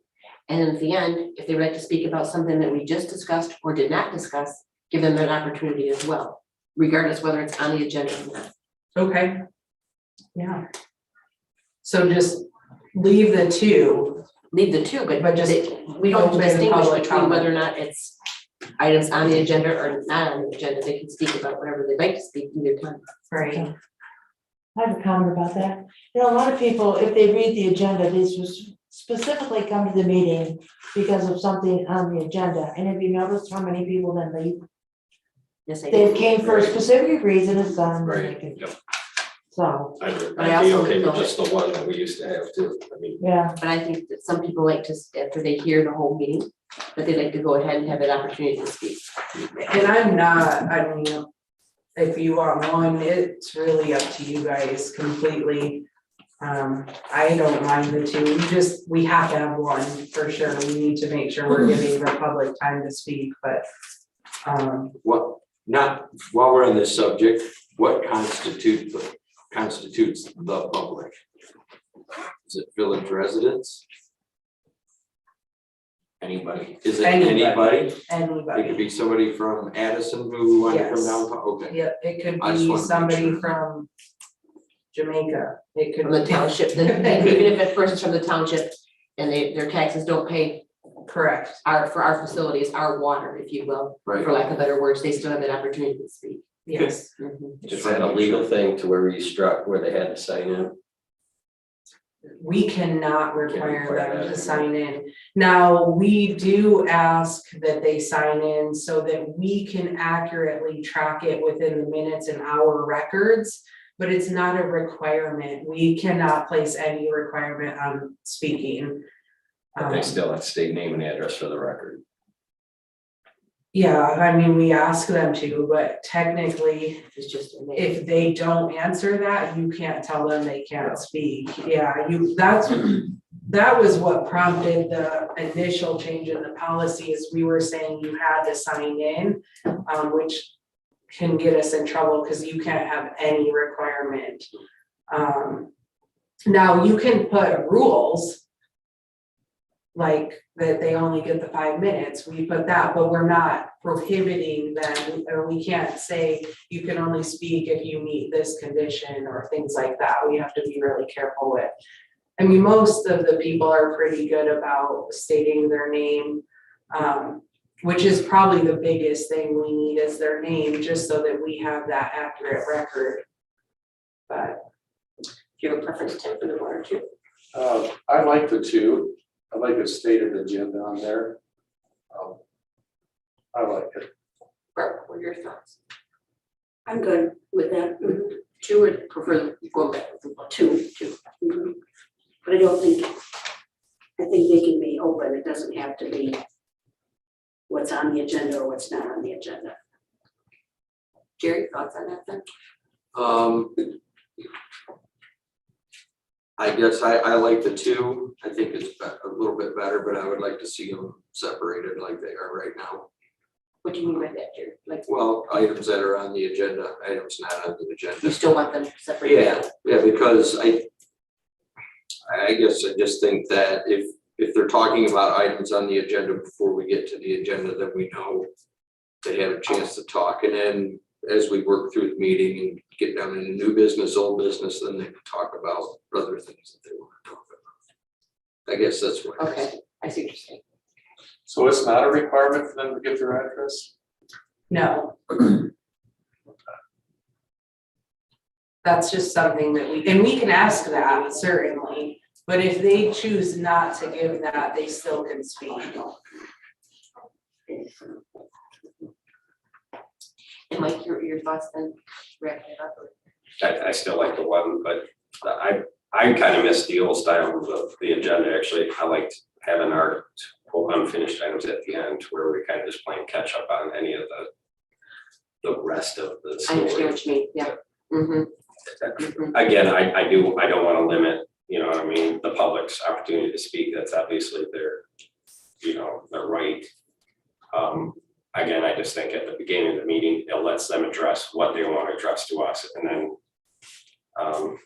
And then at the end, if they would like to speak about something that we just discussed or did not discuss, give them an opportunity as well, regardless whether it's on the agenda or not. Okay. Yeah. So just leave the two. Leave the two, but Just we don't open distinguish public between comment. whether or not it's items on the agenda or not on the agenda. They can speak about whatever they'd like to speak either time. Right. I have a comment about that. You know, a lot of people, if they read the agenda, they specifically come to the meeting because of something on the agenda. And have you noticed how many people then leave? Yes, I They do. came for a specific reason, it's done. Right. So, But I I'd be also okay know with just the one that we used to have too. I mean, yeah, But I think that some people like to, after they hear the whole meeting, that they like to go ahead and have an opportunity to speak. And I'm not, I mean, if you want one, it's really up to you guys completely. I don't mind the two, we have to have one for sure. We need to make sure we're giving the public time to speak, but. While we're on this subject, what constitutes the public? Is it village residents? Anybody? Is it Anybody. anybody? It could Anybody, be somebody from Addison who wanted to come Yes. downtown, okay. yeah, it could I just be wanted to make somebody sure. from Jamaica, it could From the be. township, even if a person's from the township and their taxes don't pay Correct, for our facilities, our water, if you will, Right. for lack of better words, they still have that opportunity to speak. yes. is that a legal thing to where you struck where they had to sign in? We cannot require require them that. to sign in. Now, we do ask that they sign in so that we can accurately track it within the minutes in our records, but it's not a requirement. We cannot place any requirement on speaking. But they still have to state name and address for the record. Yeah, I mean, we ask them to, but technically, It's just a name. if they don't answer that, you can't tell them they can't speak. Yeah, that was what prompted the initial change in the policy is we were saying you had to sign in, which can get us in trouble because you can't have any requirement. Now you can put rules like that they only get the 5 minutes, we put that, but we're not prohibiting them, or we can't say you can only speak if you meet this condition or things like that. We have to be really careful with. I mean, most of the people are pretty good about stating their name, which is probably the biggest thing we need is their name, just so that we have that accurate record. But Do you have a preference, Tim, for the one or two? I like the two. I like a stated agenda on there. I like it. Bert, what are your thoughts? I'm good with that. Two would prefer going back with the one. Two. Mhm. But I think they can be open. It doesn't have to be what's on the agenda or what's not on the agenda. Jerry, thoughts on that then? I guess I like the two. I think it's a little bit better, but I would like to see them separated like they are right now. What do you mean by that, Jerry? Like, Well, items that are on the agenda, items not on the you agenda. still want them separated? Yeah, because I guess I just think that if they're talking about items on the agenda before we get to the agenda, then we know they have a chance to talk, and then as we work through the meeting and get down into new business, old business, then they can talk about other things that they want to talk about. I guess that's what. Okay, I see what you're saying. So it's not a requirement for them to give their address? No. That's just something that we can ask that, certainly, but if they choose not to give that, they still can speak. And Mike, your thoughts then, wrapping it up? I still like the one, but I kind of miss the old style of the agenda, actually. I liked having our quote unfinished items at the end where we kind of just playing catch up on any of the rest of the I story. understand what you mean, yeah. Mm-hmm. Again, I don't want to limit, you know what I mean, the public's opportunity to speak. That's obviously their, you know, their right. Again, I just think at the beginning of the meeting, it lets them address what they want to address to us, and then,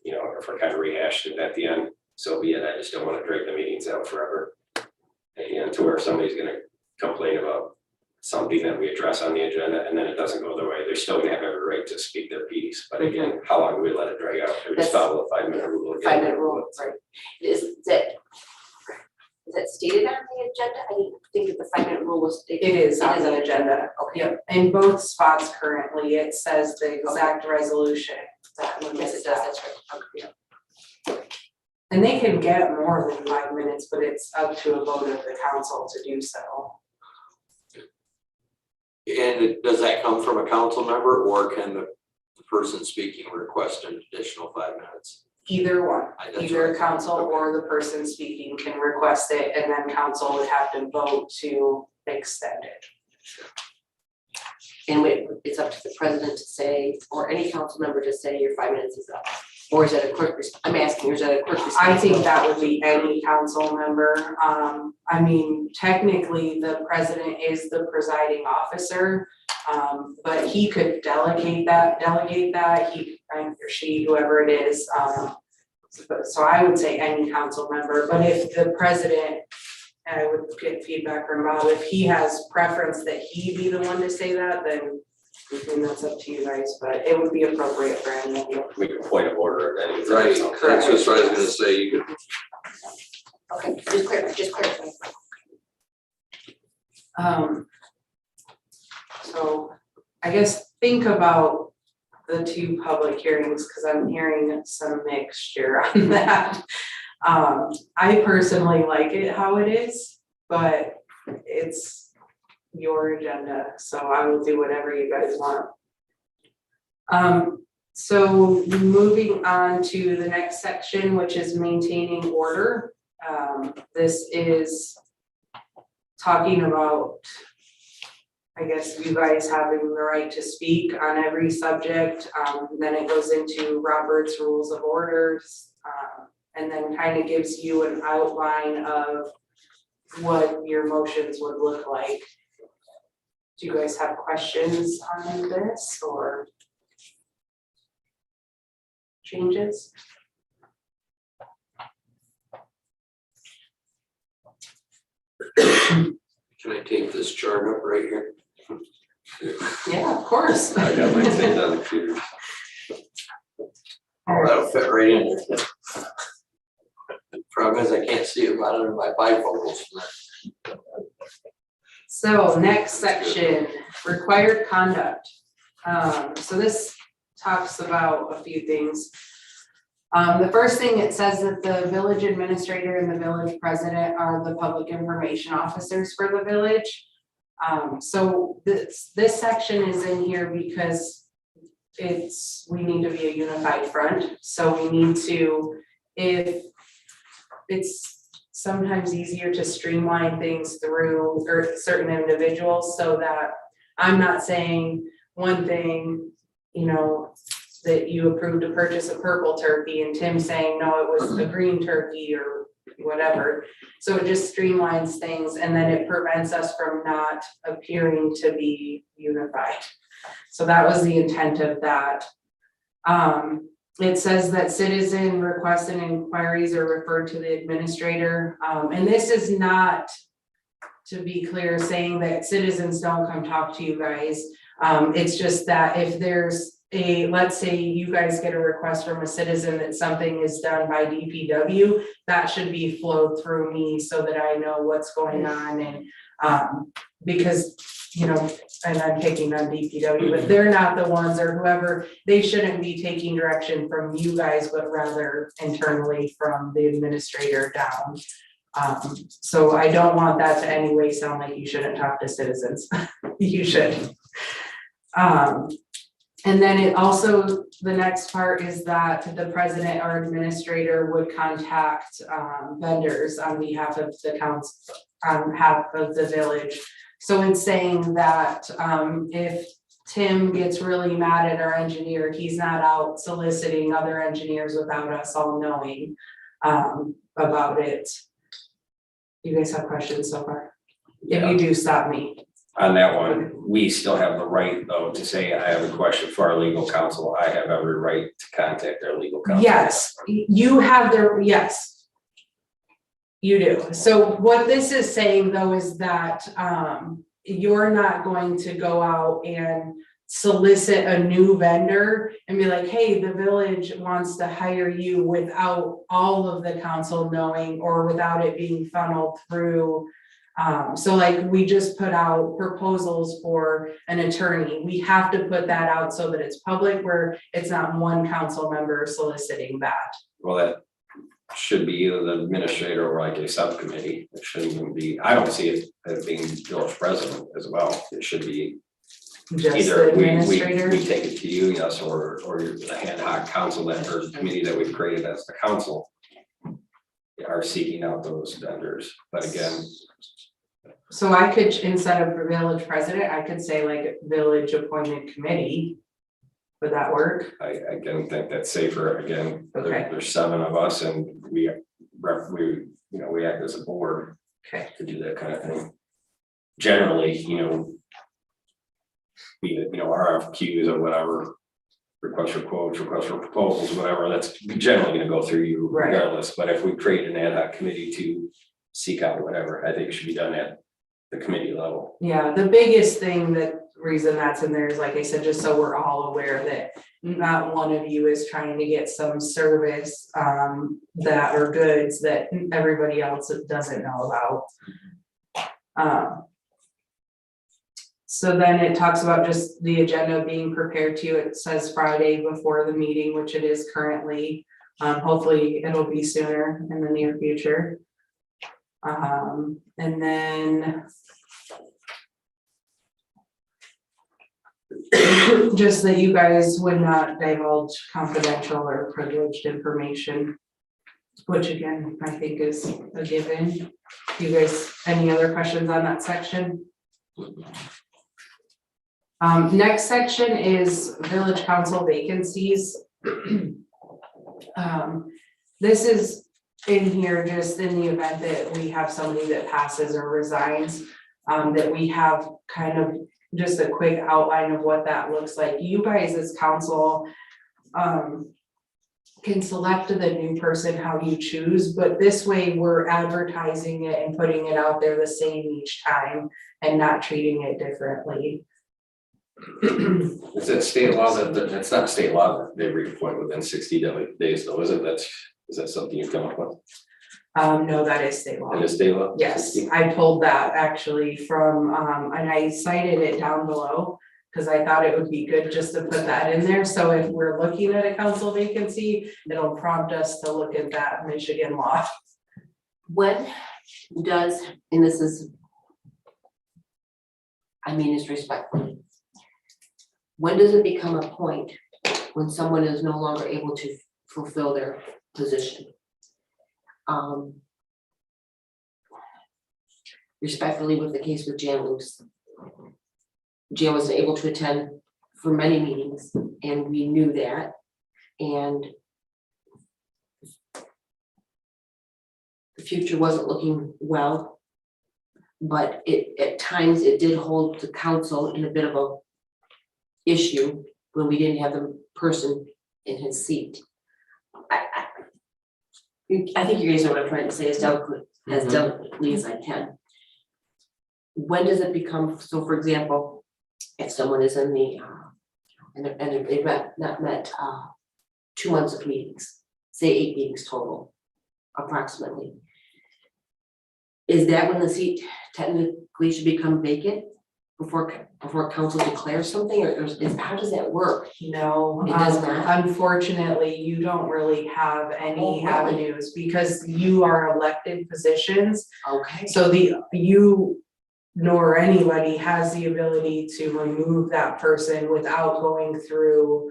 you know, if we're kind of rehashed it at the end, so be it. I just don't want to drag the meetings out forever. At the end, to where somebody's going to complain about something that we address on the agenda, and then it doesn't go their way. They're still gonna have every right to speak their piece, but again, how long do we let it drag out? We just follow the 5-minute rule again. 5-minute rule, sorry. Is that stated on the agenda? I didn't think that the 5-minute rule was. It is on the agenda. Okay. Yep, in both spots currently, it says the exact resolution. Yes, it does, that's right. Okay. And they can get more than 5 minutes, but it's up to a vote of the council to do so. And does that come from a council member, or can the person speaking request an additional 5 minutes? Either one, That's either right. council Okay. or the person speaking can request it, and then council would have to vote to extend it. And it's up to the president to say, or any council member to say your 5 minutes is up. Or is that a clerk, I'm asking, or is that a clerk? I think that would be any council member. I mean, technically, the president is the presiding officer. But he could delegate that, he, or she, whoever it is. So I would say any council member, but if the president, and I would get feedback from Rob, if he has preference that he be the one to say that, then that's up to you guys, but it would be appropriate for any of you. We can point of order at any time. Right, so- that's just what I was gonna say, you could. Okay, just clarify. So I guess think about the two public hearings, because I'm hearing some mixture on that. I personally like it how it is, but it's your agenda, so I will do whatever you guys want. So moving on to the next section, which is maintaining order. This is talking about, I guess, you guys having the right to speak on every subject. Then it goes into Robert's Rules of Orders, and then kind of gives you an outline of what your motions would look like. Do you guys have questions on this or changes? Can I take this chart up right here? Yeah, of course. I got my things on the computer. Oh, that'll fit right in. The problem is I can't see it out of my bifocals. So next section, required conduct. So this talks about a few things. The first thing, it says that the village administrator and the village president are the public information officers for the village. So this section is in here because we need to be a unified front. So we need to, if it's sometimes easier to streamline things through or certain individuals, so that I'm not saying one thing, you know, that you approved to purchase a purple turkey and Tim saying, no, it was a green turkey or whatever. So it just streamlines things, and then it prevents us from not appearing to be unified. So that was the intent of that. And it says that citizen requests and inquiries are referred to the administrator. And this is not, to be clear, saying that citizens don't come talk to you guys. It's just that if there's let's say you guys get a request from a citizen that something is done by DPW, that should be flowed through me so that I know what's going on. And because, you know, and I'm picking on DPW, but they're not the ones, or whoever, they shouldn't be taking direction from you guys, but rather internally from the administrator down. So I don't want that to any way sound like you shouldn't talk to citizens. You should. And then it also, the next part is that the president or administrator would contact vendors on behalf of the council, on behalf of the village. So it's saying that if Tim gets really mad at our engineer, he's not out soliciting other engineers without us all knowing about it. You guys have questions so far? If you do, stop me. On that one, we still have the right, though, to say, I have a question for our legal counsel. I have every right to contact their legal counsel. Yes, you have yes. You do. So what this is saying, though, is that you're not going to go out and solicit a new vendor and be like, hey, the village wants to hire you without all of the council knowing, or without it being funneled through. So like we just put out proposals for an attorney. We have to put that out so that it's public, where it's not one council member soliciting that. Well, that should be either the administrator or like a subcommittee. It shouldn't even be, I don't see it as being village president as well. It should be Just either the we administrator. take it to you, yes, or the ad hoc council that, or committee that we've created as the council are seeking out those vendors. But again, So I could, instead of village president, I could say like village appointed committee. Would that work? I again think that's safer. Again, Okay. there's 7 of us and we act as a board Okay. to do that kind of thing. Generally, RFQs or whatever, request for quotes, request for proposals, whatever, that's generally gonna go through you Right. regardless. But if we create an ad hoc committee to seek out whatever, I think it should be done at the committee level. Yeah, the biggest thing, reason that's in there is, like I said, just so we're all aware that not one of you is trying to get some service that or goods that everybody else doesn't know about. So then it talks about just the agenda being prepared to you. It says Friday before the meeting, which it is currently. Hopefully it'll be sooner in the near future. And then just that you guys would not divulge confidential or privileged information, which again, I think is a given. You guys, any other questions on that section? Next section is village council vacancies. This is in here just in the event that we have somebody that passes or resigns, that we have kind of just a quick outline of what that looks like. You guys as council can select the new person how you choose, but this way we're advertising it and putting it out there the same each time and not treating it differently. Is it state law that's not state law that they reappoint within 60 days though, is it? Is that something you've come up with? No, that is state law. In the state law? Yes, 60? I pulled that actually from, and I cited it down below, because I thought it would be good just to put that in there, so if we're looking at a council vacancy, it'll prompt us to look at that Michigan law. When does, and this is, I mean this respectfully, when does it become a point when someone is no longer able to fulfill their position? Respectfully, with the case with Jan Luce, Jan was able to attend for many meetings, and we knew that, and the future wasn't looking well, but at times it did hold the council in a bit of a issue when we didn't have the person in his seat. I think you guys know what I'm trying to say as delicately as I can. When does it become, so for example, if someone is in the, and they've not met 2 months of meetings, say 8 meetings total, approximately. Is that when the seat technically should become vacant before council declares something, or how does that work? No, It does not? unfortunately, you don't really have any Oh, really? avenues because you are elected positions. Okay. So you nor anybody has the ability to remove that person without going through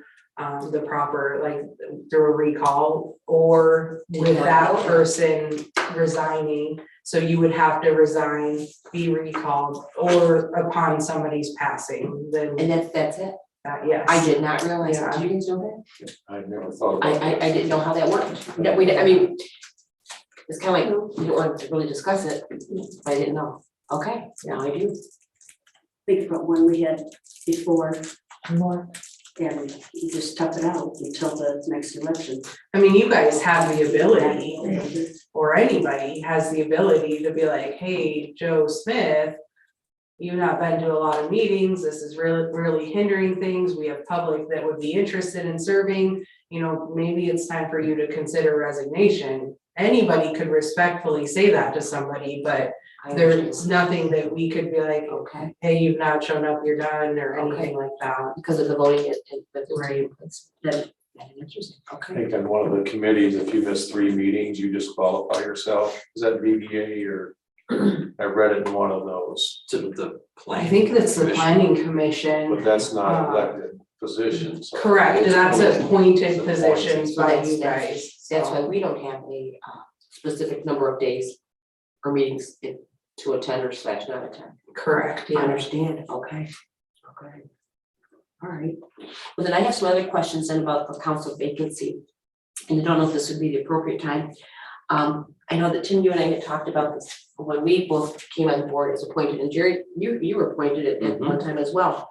the proper, like through a recall or with that person resigning. So you would have to resign, be recalled, or upon somebody's passing, then And that's it? yes. I did not realize that. Yeah. Did you guys know that? I never thought about that. I didn't know how that worked. That we, I mean, it's kind of like, we don't want to really discuss it, but I didn't know. Okay, now I do. Think about one we had before, More. and you just tough it out until the next election. I mean, you guys have the ability, or anybody has the ability to be like, hey, Joe Smith, you've not been to a lot of meetings, this is really hindering things, we have public that would be interested in serving, you know, maybe it's time for you to consider resignation. Anybody could respectfully say that to somebody, but I there's understand. nothing that we could be like, Okay, hey, you've not shown up, you're done, or Okay. anything like that. because of the voting that was Right. taking place. That interesting, I okay. think on one of the committees, if you miss 3 meetings, you disqualify yourself. Is that BBA or? I read it in one of those, To the plan. I think that's the Commission. planning commission. but that's not elected position, so. Correct, it's that's appointed. appointed It's positions by appointed. you guys. That's so. why we don't have a specific number of days or meetings to attend or / not attend. Correct, I yeah. understand, okay, okay. All right, well, then I have some other questions then about the council vacancy. And I don't know if this would be the appropriate time. I know that Tim, you and I had talked about this when we both came on board as appointed, and Jerry, you were appointed at one time as well.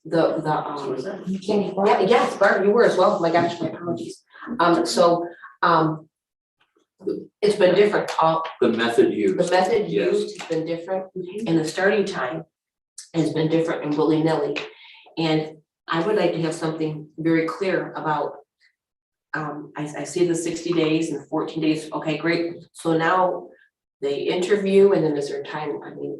You changed Barb? Yeah, yes, Barb, you were as well, my gosh, my apologies. It's been different, The method used. the method Yes. used has been different, and the starting time has been different and willy-nilly. And I would like to have something very clear about, I see the 60 days and the 14 days, okay, great. So now they interview and then is there time, I mean,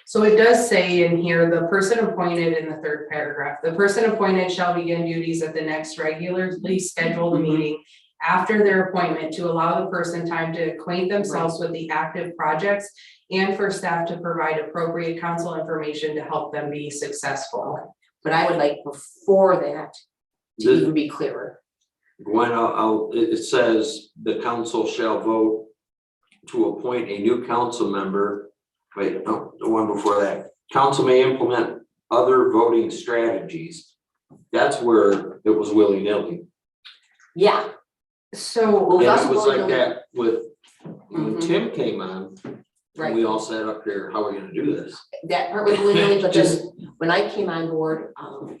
So it does say in here, the person appointed in the third paragraph, the person appointed shall begin duties at the next regularly scheduled meeting after their appointment to allow the person time to acquaint themselves with the active projects and for staff to provide appropriate council information to help them be successful. but I would like before that to The- even be clearer. Gwen, it says the council shall vote to appoint a new council member. Wait, no, the one before that. Council may implement other voting strategies. That's where it was willy-nilly. Yeah, So, Well, And that's it was like willy-nilly. that with, when Mhm. Tim came on, right. we all sat up there, how are we gonna do this? That part was willy-nilly, but Just- then when I came on board,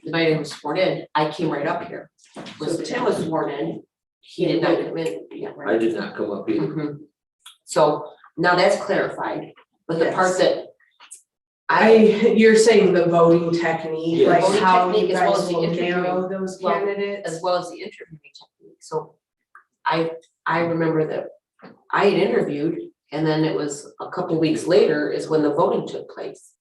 the night I was sworn in, I came right up here. When Tim was sworn in, he did not come in, yeah, right. I did not come up either. Mhm. So now that's clarified, but the part Yes. that you're saying the voting technique, Yes. like Voting how technique you as well guys as the will interviewing. narrow those Well, candidates? as well as the interviewing technique, so I remember that I had interviewed, and then it was a couple weeks later is when the voting took place.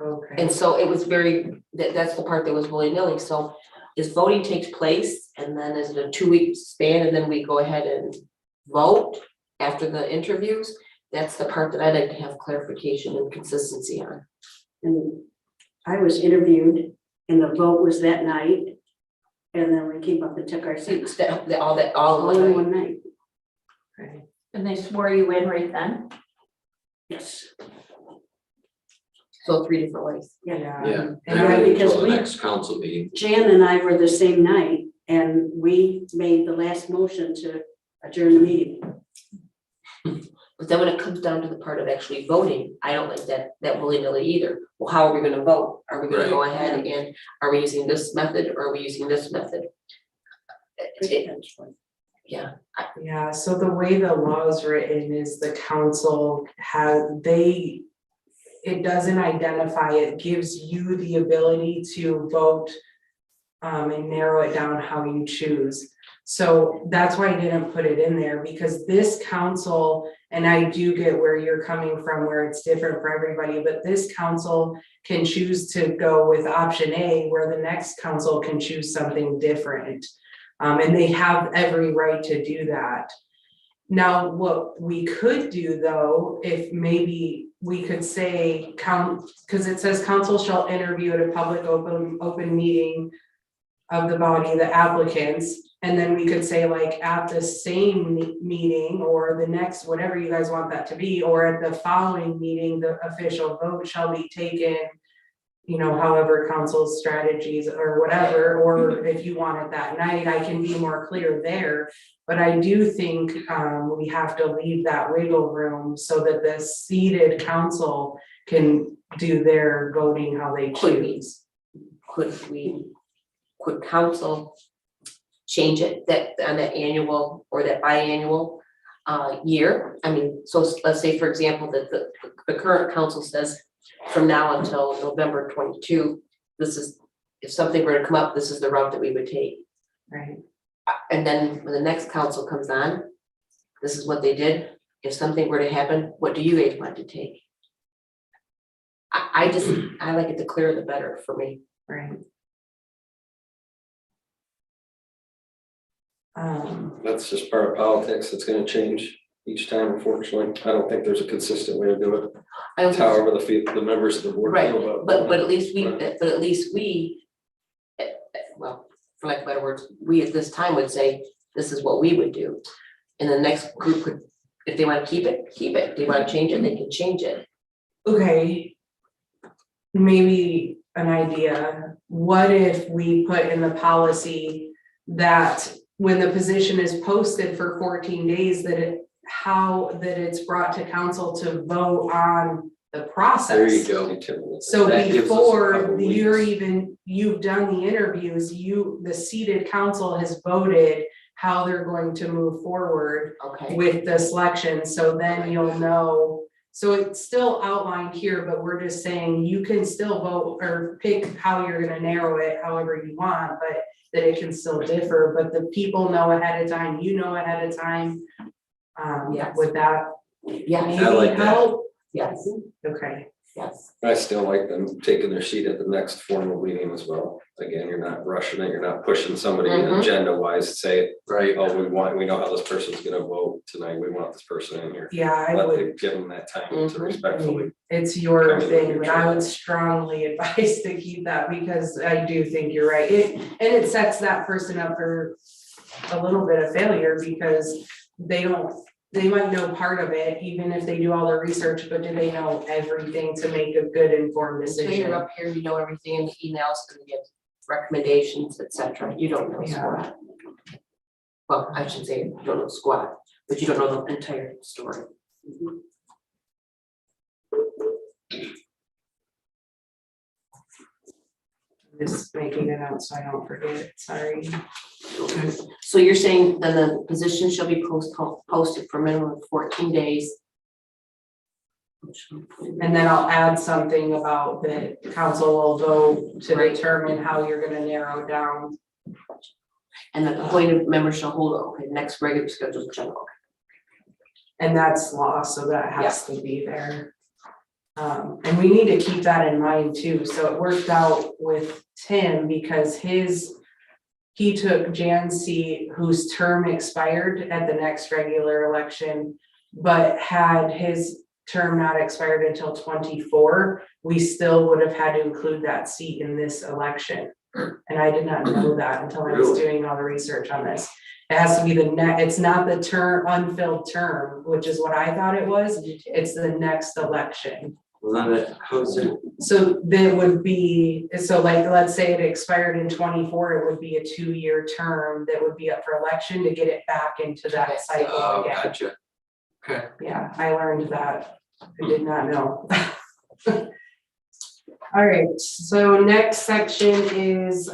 Okay. And so it was that's the part that was willy-nilly, so is voting takes place, and then is it a 2-week span, and then we go ahead and vote after the interviews? That's the part that I'd like to have clarification and consistency on. And I was interviewed and the vote was that night. And then we came up and took our seats All in all one in night. one night. Okay. And they swore you in right then? Yes. So 3 different ways. Yeah. And And then then because until the we- next council meeting. Jan and I were the same night and we made the last motion to adjourn the meeting. But then when it comes down to the part of actually voting, I don't like that willy-nilly either. Well, how are we gonna vote? Are we gonna go ahead and, are we using this method or are we using this method? Yeah, Yeah, so the way the law is written is the council it doesn't identify, it gives you the ability to vote and narrow it down how you choose. So that's why I didn't put it in there, because this council, and I do get where you're coming from, where it's different for everybody, but this council can choose to go with option A, where the next council can choose something different. And they have every right to do that. Now, what we could do though, if maybe we could say because it says council shall interview at a public open meeting of the body, the applicants, and then we could say like at the same meeting or the next, whatever you guys want that to be, or at the following meeting, the official vote shall be taken, you know, however council's strategies or whatever, or if you want it that night, I can be more clear there. But I do think we have to leave that wiggle room so that the seated council can do their voting how they choose. Could council change it that on that annual or that biannual year? I mean, so let's say, for example, that the current council says from now until November 22, this is, if something were to come up, this is the route that we would take. Right. And then when the next council comes on, this is what they did. If something were to happen, what do you guys want to take? I like it, the clearer the better for me. Right. That's just part of politics. It's gonna change each time, unfortunately. I don't think there's a consistent way to do it. I don't It's think- however the members of the board Right, feel about it. but at least we, well, for lack of better words, we at this time would say, this is what we would do. And the next group could, if they want to keep it, keep it. If they want to change it, they can change it. Okay. Maybe an idea, what if we put in the policy that when the position is posted for 14 days, that it's brought to council to vote on the process? There you go. So That gives us a before couple you've done the interviews, the seated council has voted how they're going to move forward Okay, with the selection, so then you'll know. So it's still outlined here, but we're just saying you can still vote or pick how you're gonna narrow it however you want, but that it can still differ, but the people know ahead of time, you know ahead of time. Yes. Would that yes, I maybe like that. help? yes, Okay, yes. I still like them taking their seat at the next formal meeting as well. Again, you're not rushing it, you're not pushing somebody Mhm. agenda wise to say, Right. oh, we know how this person's gonna vote tonight, we want this person in here. yeah, I Let would. them give them that time to Mhm. respectfully. It's your Come to thing, your but I would choice. strongly advise to keep that because I do think you're right. It sets that person up for a little bit of failure because they might know part of it, even if they do all the research, but do they know everything to make a good informed So you're decision? up here, you know everything in the emails, and you give recommendations, etc. You don't know Yeah. squat. Well, I should say, you don't know squat, but you don't know the entire story. Just making it out so I don't forget, sorry. So you're saying then the position shall be posted for a minimum of 14 days. And then I'll add something about the council will vote to Right. determine how you're gonna narrow down. And the appointed member shall hold, okay, next regular scheduled general. And that's law, so that has to be there. And we need to keep that in mind too, so it worked out with Tim because he took Jan's seat whose term expired at the next regular election, but had his term not expired until 24, we still would have had to include that seat in this election. And I did not know that until I was Really? doing all the research on this. It has to be it's not the term, unfilled term, which is what I thought it was, it's the next election. Well, then how's it? So there would be, so like, let's say it expired in 24, it would be a 2-year term that would be up for election to get it back into that cycle Oh, again. gotcha. Okay. Yeah, I learned that. I did not know. All right, so next section is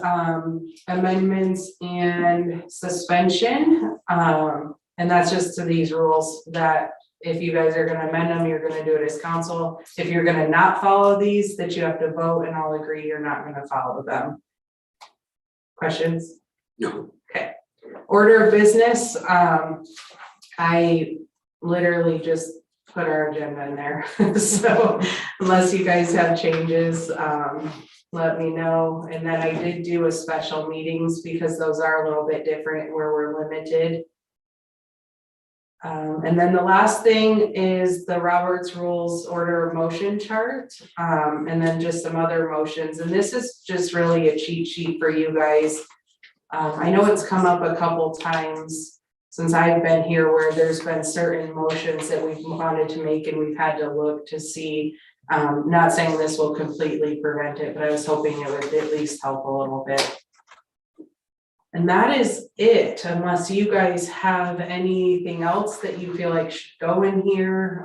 amendments and suspension. And that's just to these rules that if you guys are gonna amend them, you're gonna do it as council. If you're gonna not follow these, that you have to vote and all agree you're not gonna follow them. Questions? No. Order of business, I literally just put our agenda in there. So unless you guys have changes, let me know. And then I did do a special meetings because those are a little bit different where we're limited. And then the last thing is the Roberts Rules Order of Motion chart, and then just some other motions. And this is just really a cheat sheet for you guys. I know it's come up a couple times since I've been here where there's been certain motions that we've wanted to make and we've had to look to see. Not saying this will completely prevent it, but I was hoping it would at least help a little bit. And that is it, unless you guys have anything else that you feel like should go in here.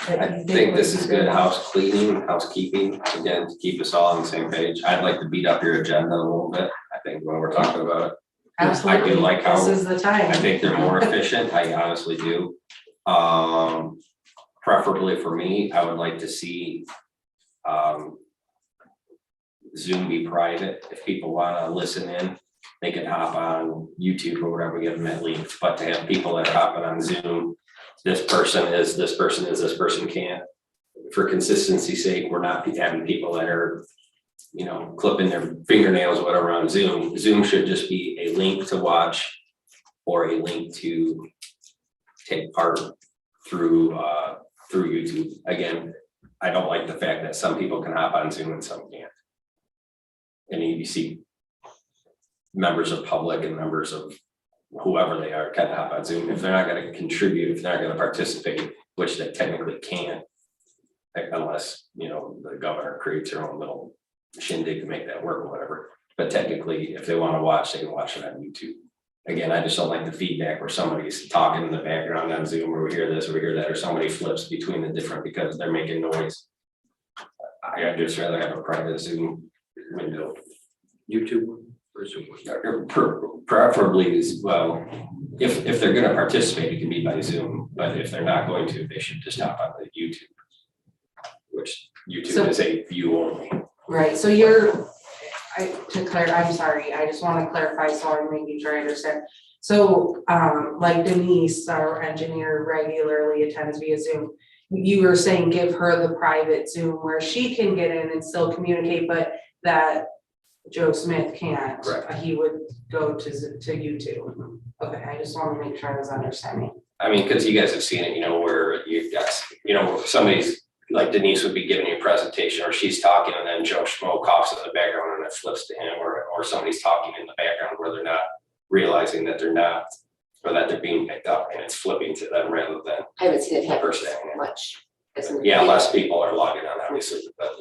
I think this is good housekeeping, again, to keep us all on the same page. I'd like to beat up your agenda a little bit, I think, when we're talking about it. Absolutely, I do like how- this is the time. I think they're more efficient, I honestly do. Preferably for me, I would like to see Zoom be private. If people wanna listen in, they can hop on YouTube or whatever, give them that link, but to have people that are hopping on Zoom, this person can't. For consistency's sake, we're not having people that are, you know, clipping their fingernails or whatever on Zoom. Zoom should just be a link to watch or a link to take part through YouTube. Again, I don't like the fact that some people can hop on Zoom and some can't. And you see members of public and members of whoever they are kind of hop on Zoom. If they're not going to contribute, if they're not going to participate, which they technically can't, unless, you know, the governor creates their own little shindig to make that work or whatever. But technically, if they want to watch, they can watch it on YouTube. Again, I just don't like the feedback where somebody's talking in the background on Zoom, or we hear this, or we hear that, or somebody flips between the different because they're making noise. I'd just rather have a private Zoom window. YouTube or Zoom? Preferably as well, if they're gonna participate, it can be by Zoom, but if they're not going to, they should just hop on the YouTube. Which YouTube is a view only. Right, so I'm sorry, I just want to clarify, so I'm making sure I understand. So, like Denise, our engineer, regularly attends via Zoom. You were saying give her the private Zoom where she can get in and still communicate, but that Joe Smith can't. Correct. He would go to YouTube. Okay, I just want to make sure I was understanding. I mean, because you guys have seen it, you know, where you guys, you know, somebody's like Denise would be giving you a presentation, or she's talking and then Joe Schmo coughs in the background and it flips to him, or somebody's talking in the background where they're not realizing that they're not, or that they're being picked up and it's flipping to them rather than I haven't seen it the happen person having it. much. as in- Yeah, less people are logging on, obviously, but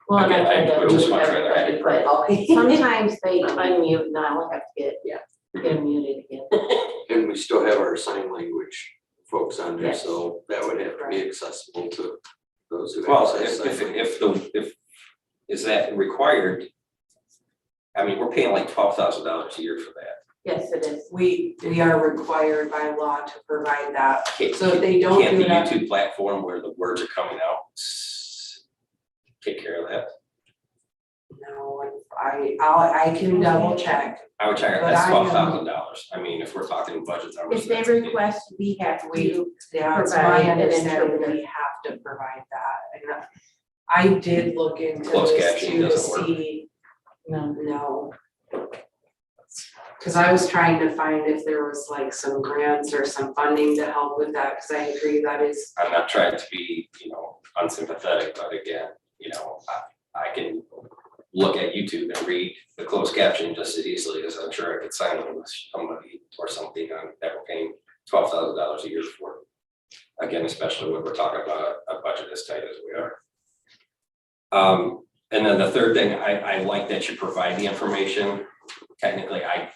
Well, and again, I would just much rather have it private. Okay. sometimes they unmute and I'll have to get them muted again. And we still have our sign language folks on there, Yes. so that would have to be accessible to those who Well, access sign language. if is that required? I mean, we're paying like $12,000 a year for that. Yes, it is. We are required by law to provide that. Can't- So if they don't Can't do the that- YouTube platform where the words are coming out take care of that? No, I can double check. I would check, But that's I am- $12,000. I mean, if we're talking budget numbers. If they that's- request, we have to. Yeah, it's Provide my an understanding interpreter. we have to provide that. And I did look into Closed this captioning too to doesn't work. see. No. Cause I was trying to find if there was like some grants or some funding to help with that, cause I agree that is, I'm not trying to be, you know, unsympathetic, but again, you know, I can look at YouTube and read the closed caption just as easily as I'm sure I could sign on with somebody or something on that we're paying $12,000 a year for. Again, especially when we're talking about a budget as tight as we are. And then the third thing, I like that you provide the information. Technically, I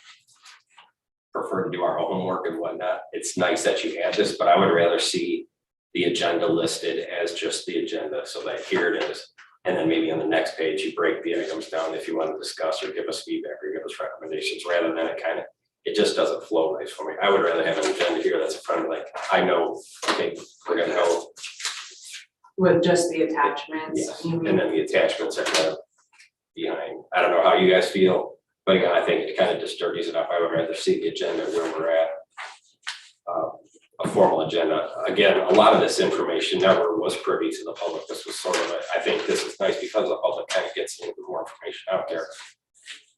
prefer to do our homework and whatnot. It's nice that you add this, but I would rather see the agenda listed as just the agenda, so that here it is. And then maybe on the next page, you break the items down if you want to discuss or give us feedback or give us recommendations, rather than it just doesn't flow nice for me. I would rather have an agenda here that's in front of me, like, I know, okay, we're gonna go. With just the attachments. Yes, you and mean? then the attachments are kind of behind. I don't know how you guys feel, but again, I think it kind of just dirties it up. I would rather see the agenda where we're at. A formal agenda. Again, a lot of this information never was privy to the public. This was sort of, I think this is nice because the public kind of gets a little bit more information out there.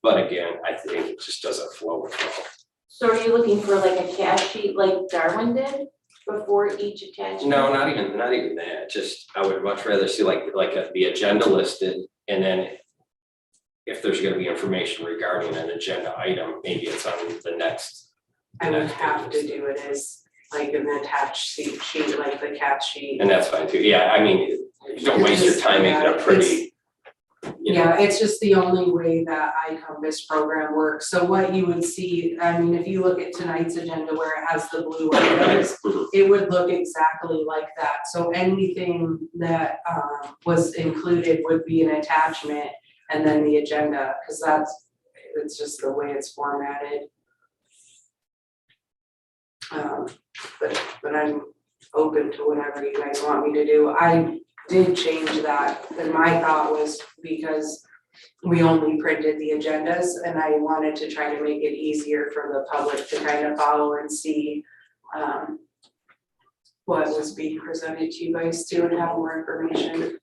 But again, I think it just doesn't flow with me. So are you looking for like a cash sheet like Darwin did before each attachment? No, not even that. Just, I would much rather see the agenda listed, and then if there's gonna be information regarding an agenda item, maybe it's on the next. I would have to do it as like an attached sheet, like the cap sheet. And that's fine too. Yeah, I mean, don't waste your time making it pretty. You know. Yeah, it's just the only way that iCompass program works. So what you would see, I mean, if you look at tonight's agenda where it has the blue items, it would look exactly like that. So anything that was included would be an attachment, and then the agenda, because it's just the way it's formatted. But I'm open to whatever you guys want me to do. I did change that, and my thought was because we only printed the agendas, and I wanted to try to make it easier for the public to kind of follow and see what was being presented to you guys too, and have more information.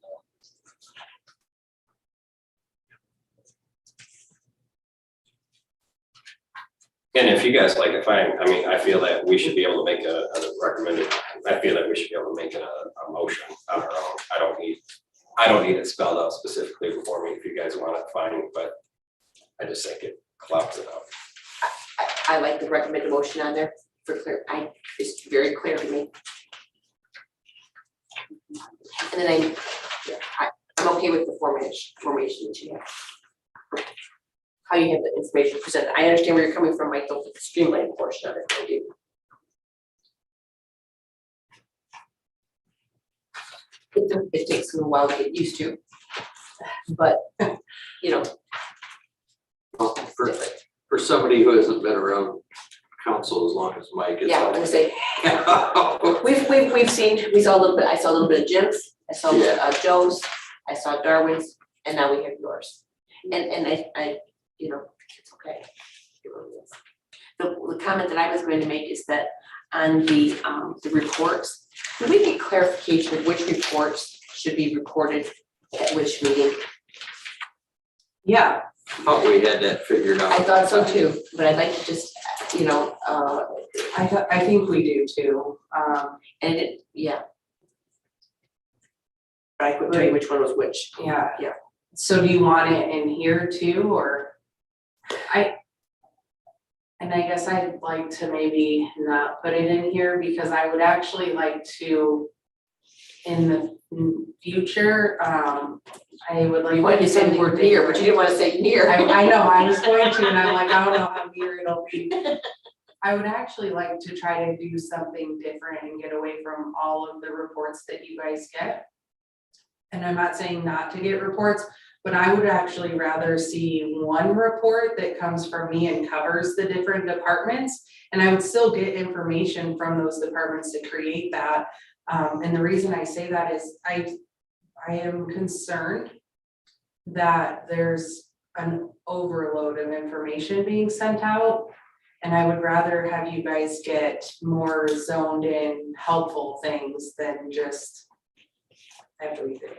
And if you guys like, I feel that we should be able to make a recommended, I feel that we should be able to make a motion on our own. I don't need it spelled out specifically before me. If you guys want it, fine, but I just think it clouds it up. I like the recommended motion on there for clear, it's very clear to me. And then I'm okay with the formation that you have. How you have the information presented. I understand where you're coming from, Michael, with the streamlined portion of it, I do. It takes them a while to get used to, but, you know. Well, for somebody who hasn't been around council as long as Mike is. Yeah, I'm gonna say, we've seen, we saw a little bit, I saw a little bit of Jim's, I saw Joe's, I saw Darwin's, and now we have yours. And I, you know, it's okay. It really is. The comment that I was going to make is that on the reports, can we get clarification of which reports should be recorded at which meeting? Yeah, Thought we had that figured out. I thought so too, but I'd like to just, you know, I think we do too. and it, yeah. But I couldn't tell you which one was which. Yeah. Yeah. So do you want it in here too, or? And I guess I'd like to maybe not put it in here, because I would actually like to, in the future, I would like. You wanted to say the word near, but you didn't want to say near. I know, I was going to, and I'm like, I don't know how near it'll be. I would actually like to try to do something different and get away from all of the reports that you guys get. And I'm not saying not to get reports, but I would actually rather see one report that comes from me and covers the different departments. And I would still get information from those departments to create that. And the reason I say that is I am concerned that there's an overload of information being sent out. And I would rather have you guys get more zoned in helpful things than just everything.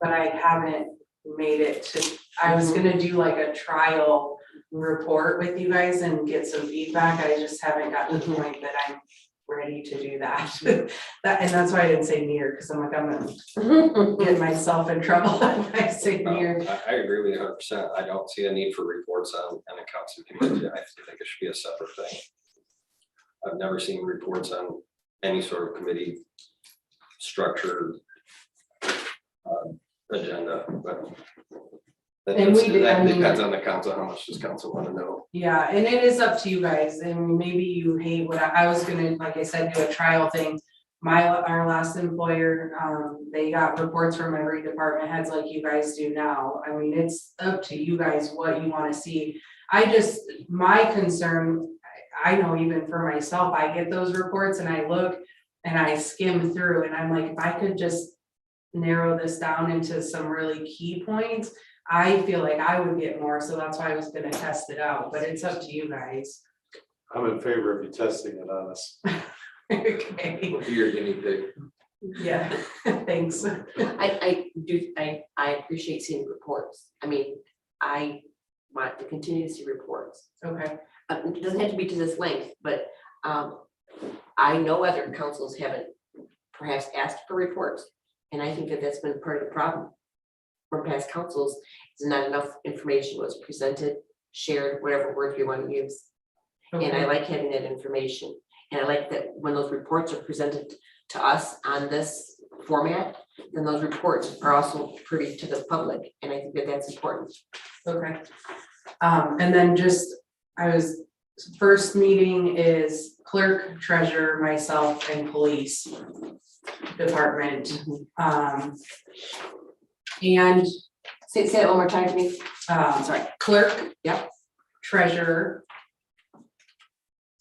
But I haven't made it to, I was gonna do like a trial report with you guys and get some feedback. I just haven't gotten to the point that I'm ready to do that. And that's why I didn't say near, because I'm like, I'm gonna get myself in trouble if I say near. I agree with you 100%. I don't see a need for reports on an council committee. I think it should be a separate thing. I've never seen reports on any sort of committee structure agenda, but And we did- I That mean- depends on the council, how much does council wanna know? Yeah, and it is up to you guys, and maybe you hate what I was gonna, like I said, do a trial thing. Our last employer, they got reports from every department heads like you guys do now. I mean, it's up to you guys what you wanna see. My concern, I know even for myself, I get those reports and I look and I skim through and I'm like, if I could just narrow this down into some really key points, I feel like I would get more, so that's why I was gonna test it out, but it's up to you guys. I'm in favor of you testing it on us. Okay, We'll be your guinea pig. yeah, thanks. I appreciate seeing reports. I mean, I want to continue to see reports. Okay, It doesn't have to be to this length, but I know other councils haven't perhaps asked for reports. And I think that that's been part of the problem from past councils, is not enough information was presented, shared, whatever word you want to use. And I okay, like having that information. And I like that when those reports are presented to us on this format, then those reports are also privy to the public. And I think that that's important. okay. And then first meeting is clerk, treasurer, myself, and police department. And Say that one more time to me. sorry, clerk. Yep. Treasurer.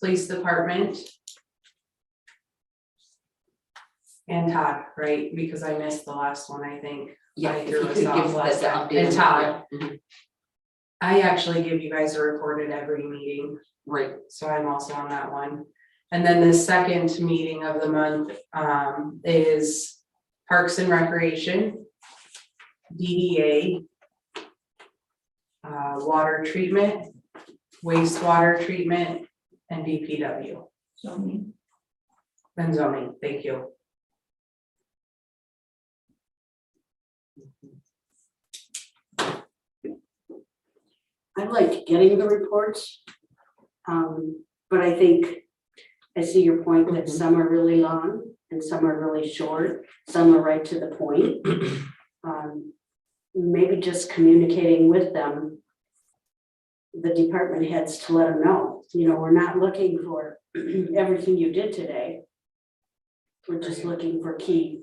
Police department. And Todd, right, because I missed the last one, I think. Yeah, I if threw you us could off give last us the time. update. And Todd. Yeah, mhm, I actually give you guys a report at every meeting, right. so I'm also on that one. And then the second meeting of the month is Parks and Recreation, DDA, water treatment, wastewater treatment, and DPW. And zoning, thank you. I like getting the reports. But I think, I see your point that some are really long and some are really short, some are right to the point. Maybe just communicating with them, the department heads, to let them know, we're not looking for everything you did today. We're just looking for key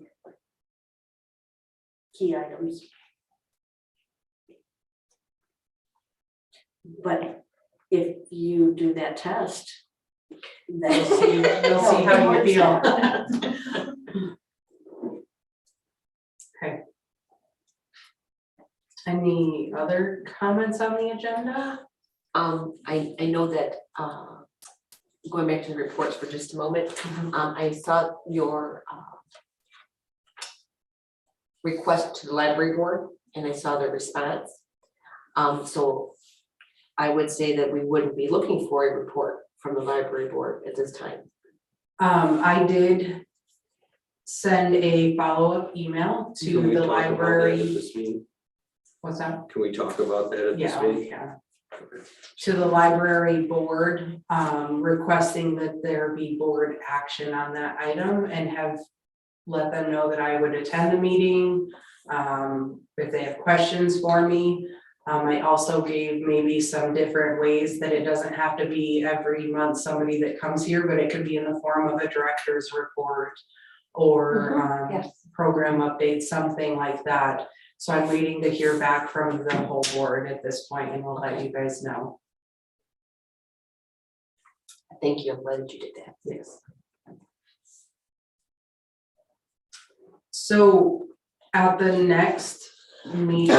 items. But if you do that test, then You'll see how you feel. Okay. Any other comments on the agenda? I know that, going back to the reports for just a moment, I saw your request to the library board and I saw the response. So I would say that we wouldn't be looking for a report from the library board at this time. I did send a follow-up email Can to we the talk about that at library. this meeting? What's that? Can we talk about that at this Yeah, meeting? yeah. To the library board, requesting that there be board action on that item and have let them know that I would attend the meeting. If they have questions for me. I also gave maybe some different ways that it doesn't have to be every month somebody that comes here, but it could be in the form of a director's report or Yes. program update, something like that. So I'm waiting to hear back from the whole board at this point, and we'll let you guys know. Thank you, I'm glad that you did that. Yes. So at the next meeting,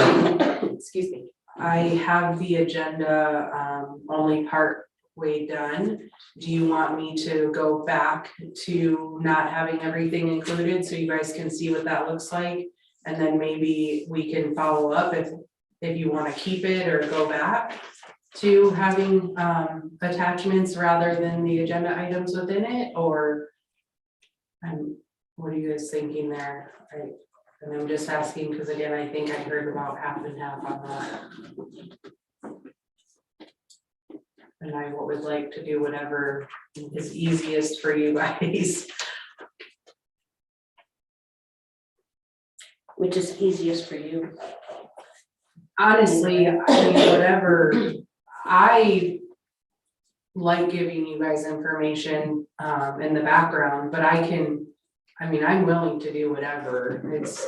Excuse me. I have the agenda only part way done. Do you want me to go back to not having everything included so you guys can see what that looks like? And then maybe we can follow up if you want to keep it or go back to having attachments rather than the agenda items within it, or what are you guys thinking there? And I'm just asking because again, I think I heard about half and half on that. And I would like to do whatever is easiest for you guys. Which is easiest for you. honestly, I mean, whatever, I like giving you guys information, in the background, but I'm willing to do whatever, it's,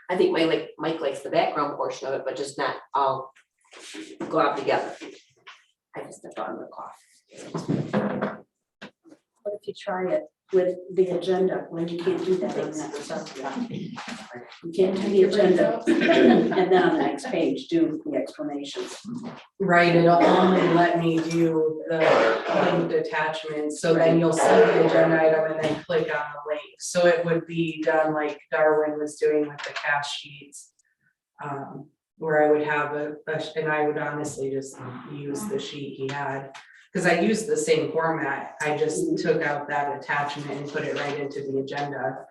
I think Mike likes the background portion of it, but just not all go out together. I just stepped on the cough. What if you try it with the agenda, when you can't do that on that stuff? You can't do the agenda, and then on the next page, do the explanations. right, it'll only let me do the linked attachments, so then you'll see the agenda item and then click on the link, so it would be done like Darwin was doing with the cash sheets. Where I would have and I would honestly just use the sheet he had, because I used the same format, I just took out that attachment and put it right into the agenda.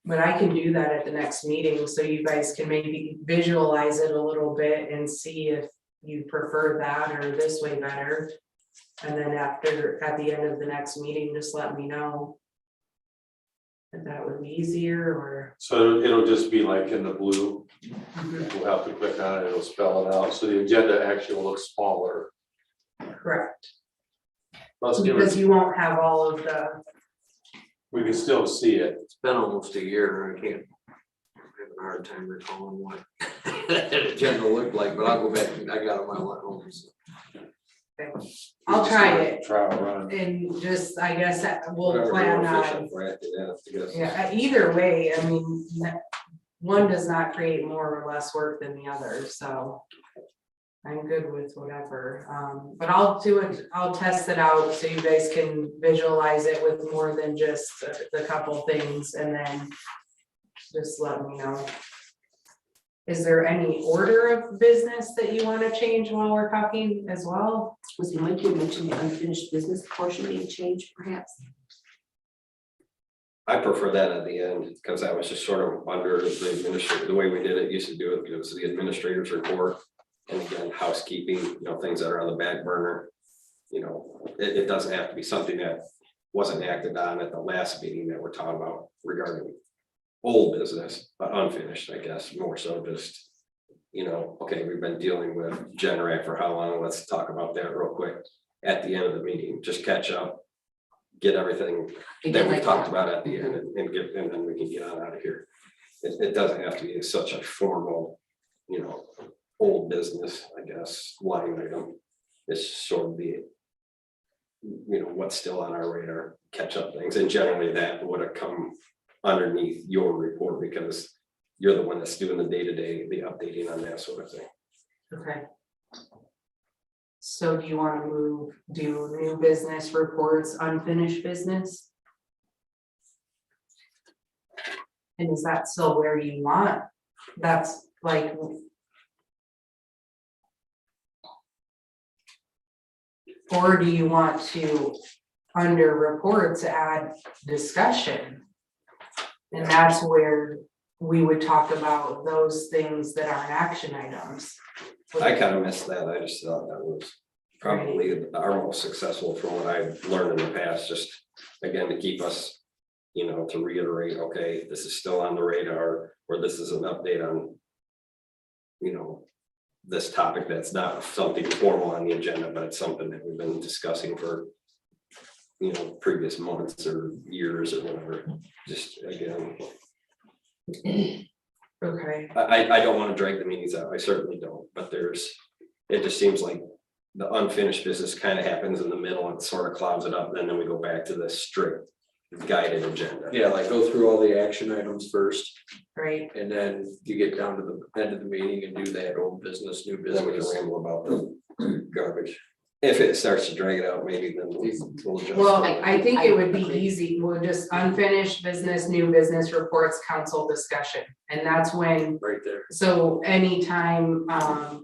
But I can do that at the next meeting, so you guys can maybe visualize it a little bit and see if you prefer that or this way better. And then at the end of the next meeting, just let me know if that would be easier or. So it'll just be like in the blue, we'll have to click on it, it'll spell it out, so the agenda actually will look smaller. Correct, Let's give because it, you won't have all of the, we can still see it. It's been almost a year, I can't, I'm having a hard time recalling what that agenda looked like, but I'll go back, and I got it on my at home. So. I'll try it. Trial run. And just, I guess, we'll Whatever plan more on, efficient for it, yeah, I guess. yeah, either way, I mean, one does not create more or less work than the other, so. I'm good with whatever, but I'll do it, I'll test it out so you guys can visualize it with more than just the couple things, and then just let me know. Is there any order of business that you want to change while we're talking as well? Was it Mike, you mentioned the unfinished business portion being changed perhaps? I prefer that at the end, because that was just sort of under the administrator, the way we did it, used to do it, it was the administrator's report. And again, housekeeping, things that are on the back burner. It doesn't have to be something that wasn't acted on at the last meeting that we're talking about regarding old business, but unfinished, I guess, more so just, okay, we've been dealing with Generac for how long? Let's talk about that real quick at the end of the meeting, just catch up, get everything that we talked about at the end and then we can get on out of here. It doesn't have to be such a formal, old business, I guess, line item. It's sort of the, what's still on our radar, catch up things. And generally that would have come underneath your report because you're the one that's doing the day-to-day, the updating on that sort of thing. Okay. So do you want to do new business reports, unfinished business? And is that still where you want? That's like. Or do you want to, under reports, add discussion? And that's where we would talk about those things that aren't action items. I kind of missed that. I just thought that was probably our most successful from what I've learned in the past, just again, to keep us, to reiterate, okay, this is still on the radar, or this is an update on, this topic that's not something formal on the agenda, but it's something that we've been discussing for, previous months or years or whatever, just again. Okay, I don't want to drag the meetings out, I certainly don't, but it just seems like the unfinished business kind of happens in the middle and sort of clouds it up, and then we go back to the strict guided agenda. Yeah, like go through all the action items first, great. and then you get down to the end of the meeting and do that old business, new Then we can business. ramble about the garbage. If it starts to drag it out, maybe then we'll adjust. Well, I think it would be easy, we'll just unfinished business, new business reports, council discussion, and that's when. Right there. So anytime,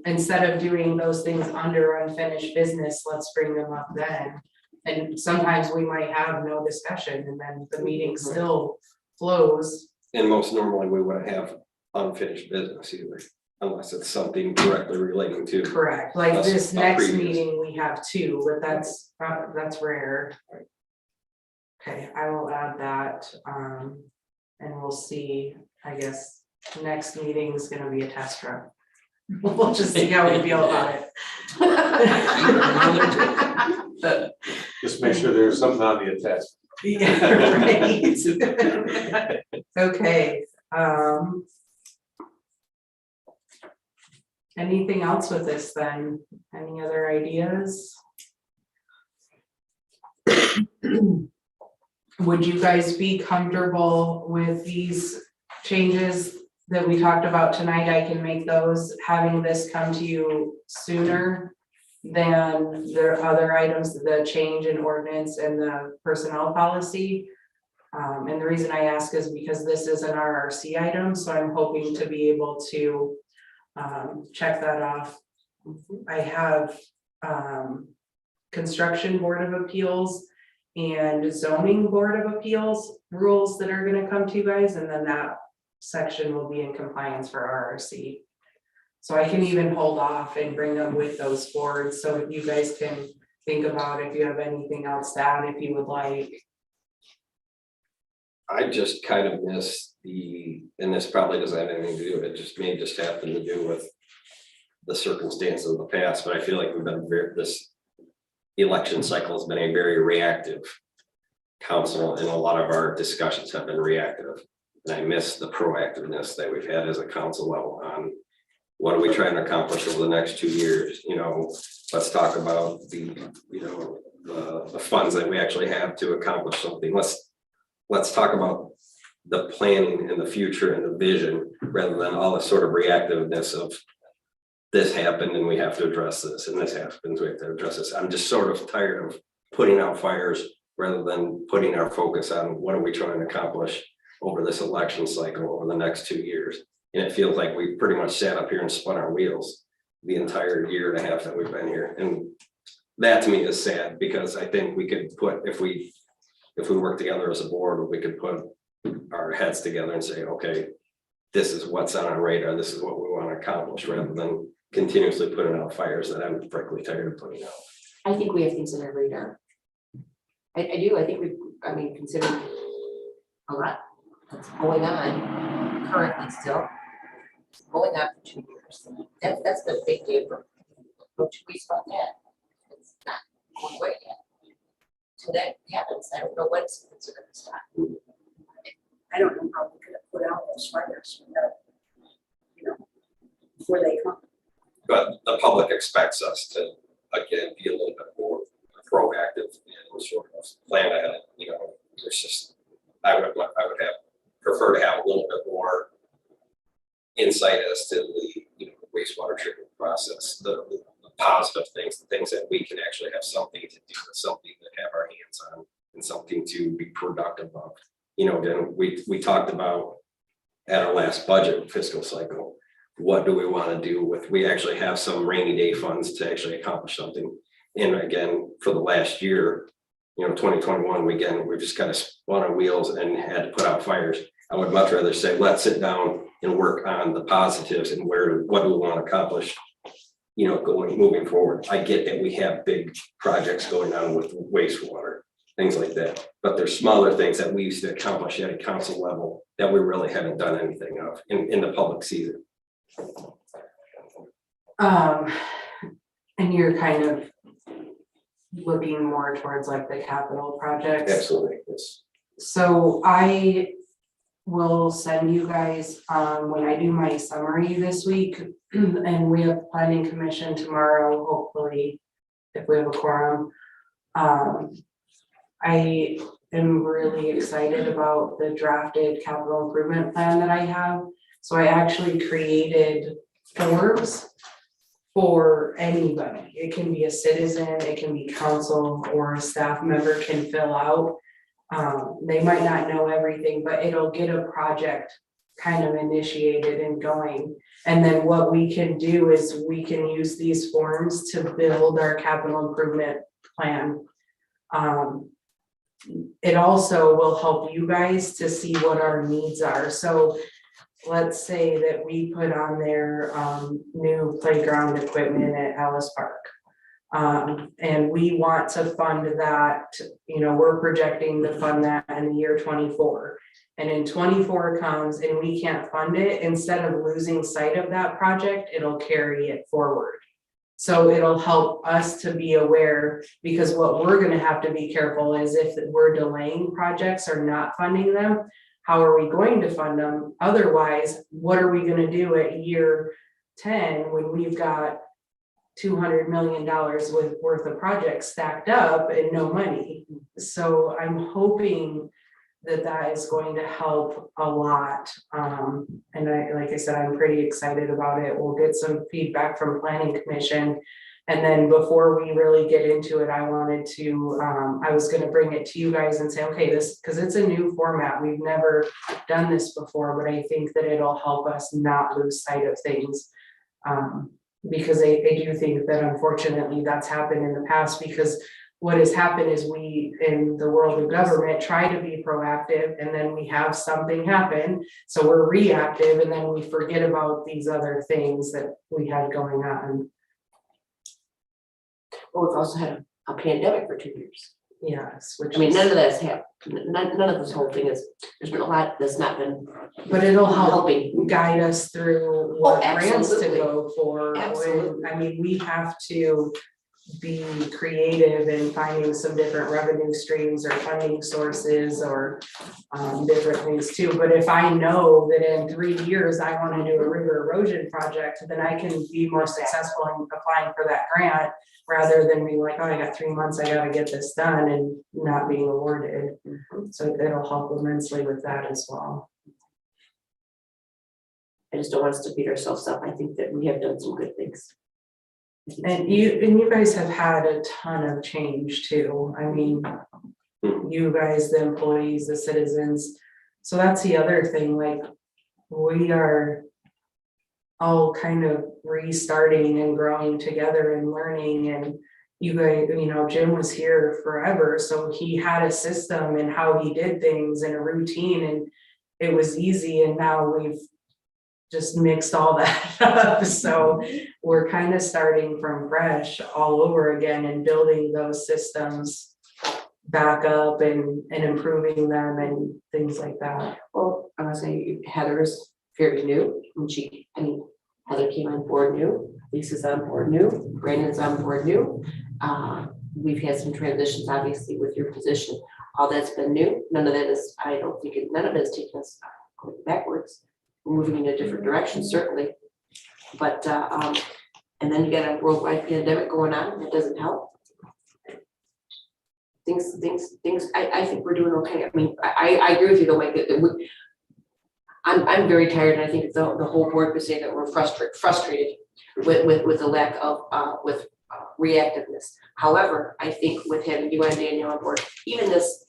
instead of doing those things under unfinished business, let's bring them up then. And sometimes we might have no discussion and then the meeting still flows. And most normally we wouldn't have unfinished business either, unless it's something directly relating to. Correct, like That's this a next previous. meeting, we have two, but that's rare. Okay, I will add that, and we'll see, I guess, next meeting is gonna be a test run. We'll just see how we feel about it. Just make sure there's something on the attachment. Yeah, right. Okay, anything else with this then? Any other ideas? Would you guys be comfortable with these changes that we talked about tonight? I can make those, having this come to you sooner than the other items, the change in ordinance and the personnel policy. And the reason I ask is because this is an RRC item, so I'm hoping to be able to check that off. I have Construction Board of Appeals and Zoning Board of Appeals rules that are gonna come to you guys, and then that section will be in compliance for RRC. So I can even hold off and bring them with those boards, so that you guys can think about if you have anything else to add, if you would like. I just kind of miss and this probably doesn't have anything to do, it just may just happen to do with the circumstances of the past, but I feel like we've been this election cycle has been a very reactive council, and a lot of our discussions have been reactive. And I miss the proactiveness that we've had as a council level on what are we trying to accomplish over the next 2 years. Let's talk about the funds that we actually have to accomplish something. Let's talk about the planning and the future and the vision, rather than all the sort of reactiveness of this happened and we have to address this, and this happens, we have to address this. I'm just sort of tired of putting out fires rather than putting our focus on what are we trying to accomplish over this election cycle over the next 2 years. And it feels like we pretty much sat up here and spun our wheels the entire year and a half that we've been here. And that to me is sad, because I think we could put, if we work together as a board, we could put our heads together and say, okay, this is what's on our radar, this is what we want to accomplish, rather than continuously putting out fires that I'm frankly tired of putting out. I think we have things on our radar. I do, I think we, consider a lot that's going on currently still. Going on for 2 years. That's the big deal. What should we spot that? It's not going away yet. So that happens, I don't know what's gonna stop. I don't know how we could have put out those fires without, before they come. But the public expects us to, again, be a little bit more proactive and sort of plan ahead. There's just, I would prefer to have a little bit more insight as to the wastewater treatment process, the positive things, the things that we can actually have something to do with, something to have our hands on, and something to be productive of. Then we talked about at our last budget fiscal cycle, what do we want to do with, we actually have some rainy day funds to actually accomplish something. And again, for the last year, 2021, we just kind of spun our wheels and had to put out fires. I would much rather say, let's sit down and work on the positives and what do we want to accomplish, moving forward. I get that we have big projects going on with wastewater, things like that, but there's smaller things that we used to accomplish at a council level that we really haven't done anything of in the public season. And you're kind of looking more towards like the capital projects. Absolutely, yes. So I will send you guys, when I do my summary this week, and we have planning commission tomorrow, hopefully, if we have a quorum. I am really excited about the drafted capital improvement plan that I have. So I actually created forms for anybody. It can be a citizen, it can be council, or a staff member can fill out. They might not know everything, but it'll get a project kind of initiated and going. And then what we can do is we can use these forms to build our capital improvement plan. It also will help you guys to see what our needs are. So let's say that we put on there new playground equipment at Ellis Park. And we want to fund that, we're projecting to fund that in the year 24. And in 24 comes and we can't fund it, instead of losing sight of that project, it'll carry it forward. So it'll help us to be aware, because what we're gonna have to be careful is if we're delaying projects or not funding them, how are we going to fund them? Otherwise, what are we gonna do at year 10 when we've got $200 million worth of projects stacked up and no money? So I'm hoping that is going to help a lot. And like I said, I'm pretty excited about it. We'll get some feedback from Planning Commission. And then before we really get into it, I wanted to, I was gonna bring it to you guys and say, okay, because it's a new format. We've never done this before, but I think that it'll help us not lose sight of things. Because I do think that unfortunately that's happened in the past, because what has happened is we, in the world of government, try to be proactive and then we have something happen. So we're reactive and then we forget about these other things that we had going on. Well, we've also had a pandemic for 2 years. Yes, which I mean, is- none of that's happened, none of this whole thing is, there's been a lot that's not been but it'll help helping. guide us through what grants to absolutely. go for. When- Absolutely. I mean, we have to be creative in finding some different revenue streams or funding sources or different things too. But if I know that in 3 years I want to do a river erosion project, then I can be more successful in applying for that grant rather than being like, oh, I got 3 months, I gotta get this done and not being awarded. So it'll help immensely with that as well. I just don't want us to beat ourselves up. I think that we have done some good things. And you guys have had a ton of change too. I mean, you guys, the employees, the citizens. So that's the other thing, like, we are all kind of restarting and growing together and learning. And you guys, you know, Jim was here forever, so he had a system and how he did things and a routine, and it was easy. And now we've just mixed all that up. So we're kind of starting from fresh all over again and building those systems back up and improving them and things like that. Well, I want to say Heather's very new, and Heather came on board new, Lisa's on board new, Brandon's on board new. We've had some transitions, obviously, with your position. All that's been new. None of that is, I don't think, none of it has taken us going backwards. We're moving in a different direction, certainly. But, and then you got a worldwide pandemic going on, that doesn't help. Things, I think we're doing okay. I mean, I agree with you though, Mike, that I'm very tired, and I think the whole board could say that we're frustrated with the lack of, reactiveness. However, I think with having you and Danielle on board, even this,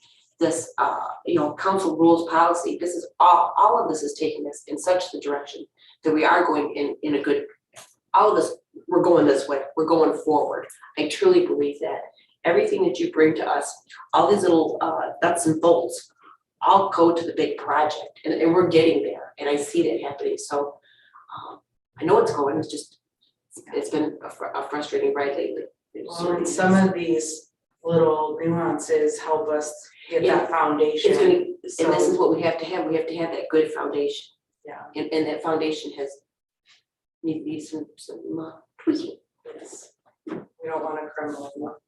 council rules policy, this is all of this is taking us in such the direction that we are going in a good, all of this, we're going this way, we're going forward. I truly believe that. Everything that you bring to us, all these little nuts and bolts, all go to the big project, and we're getting there, and I see that happening. So I know it's going, it's been a frustrating ride lately. Well, and some of these little nuances help us get that foundation. It's gonna, and this is what we have to have that good foundation. Yeah. And that foundation needs some tweaking. Yes. We don't want to crumble them up.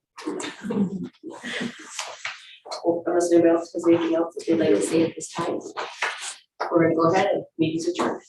Well, unless anybody else has anything else that they'd like to say at this time, we're gonna go ahead and meet as adjourned.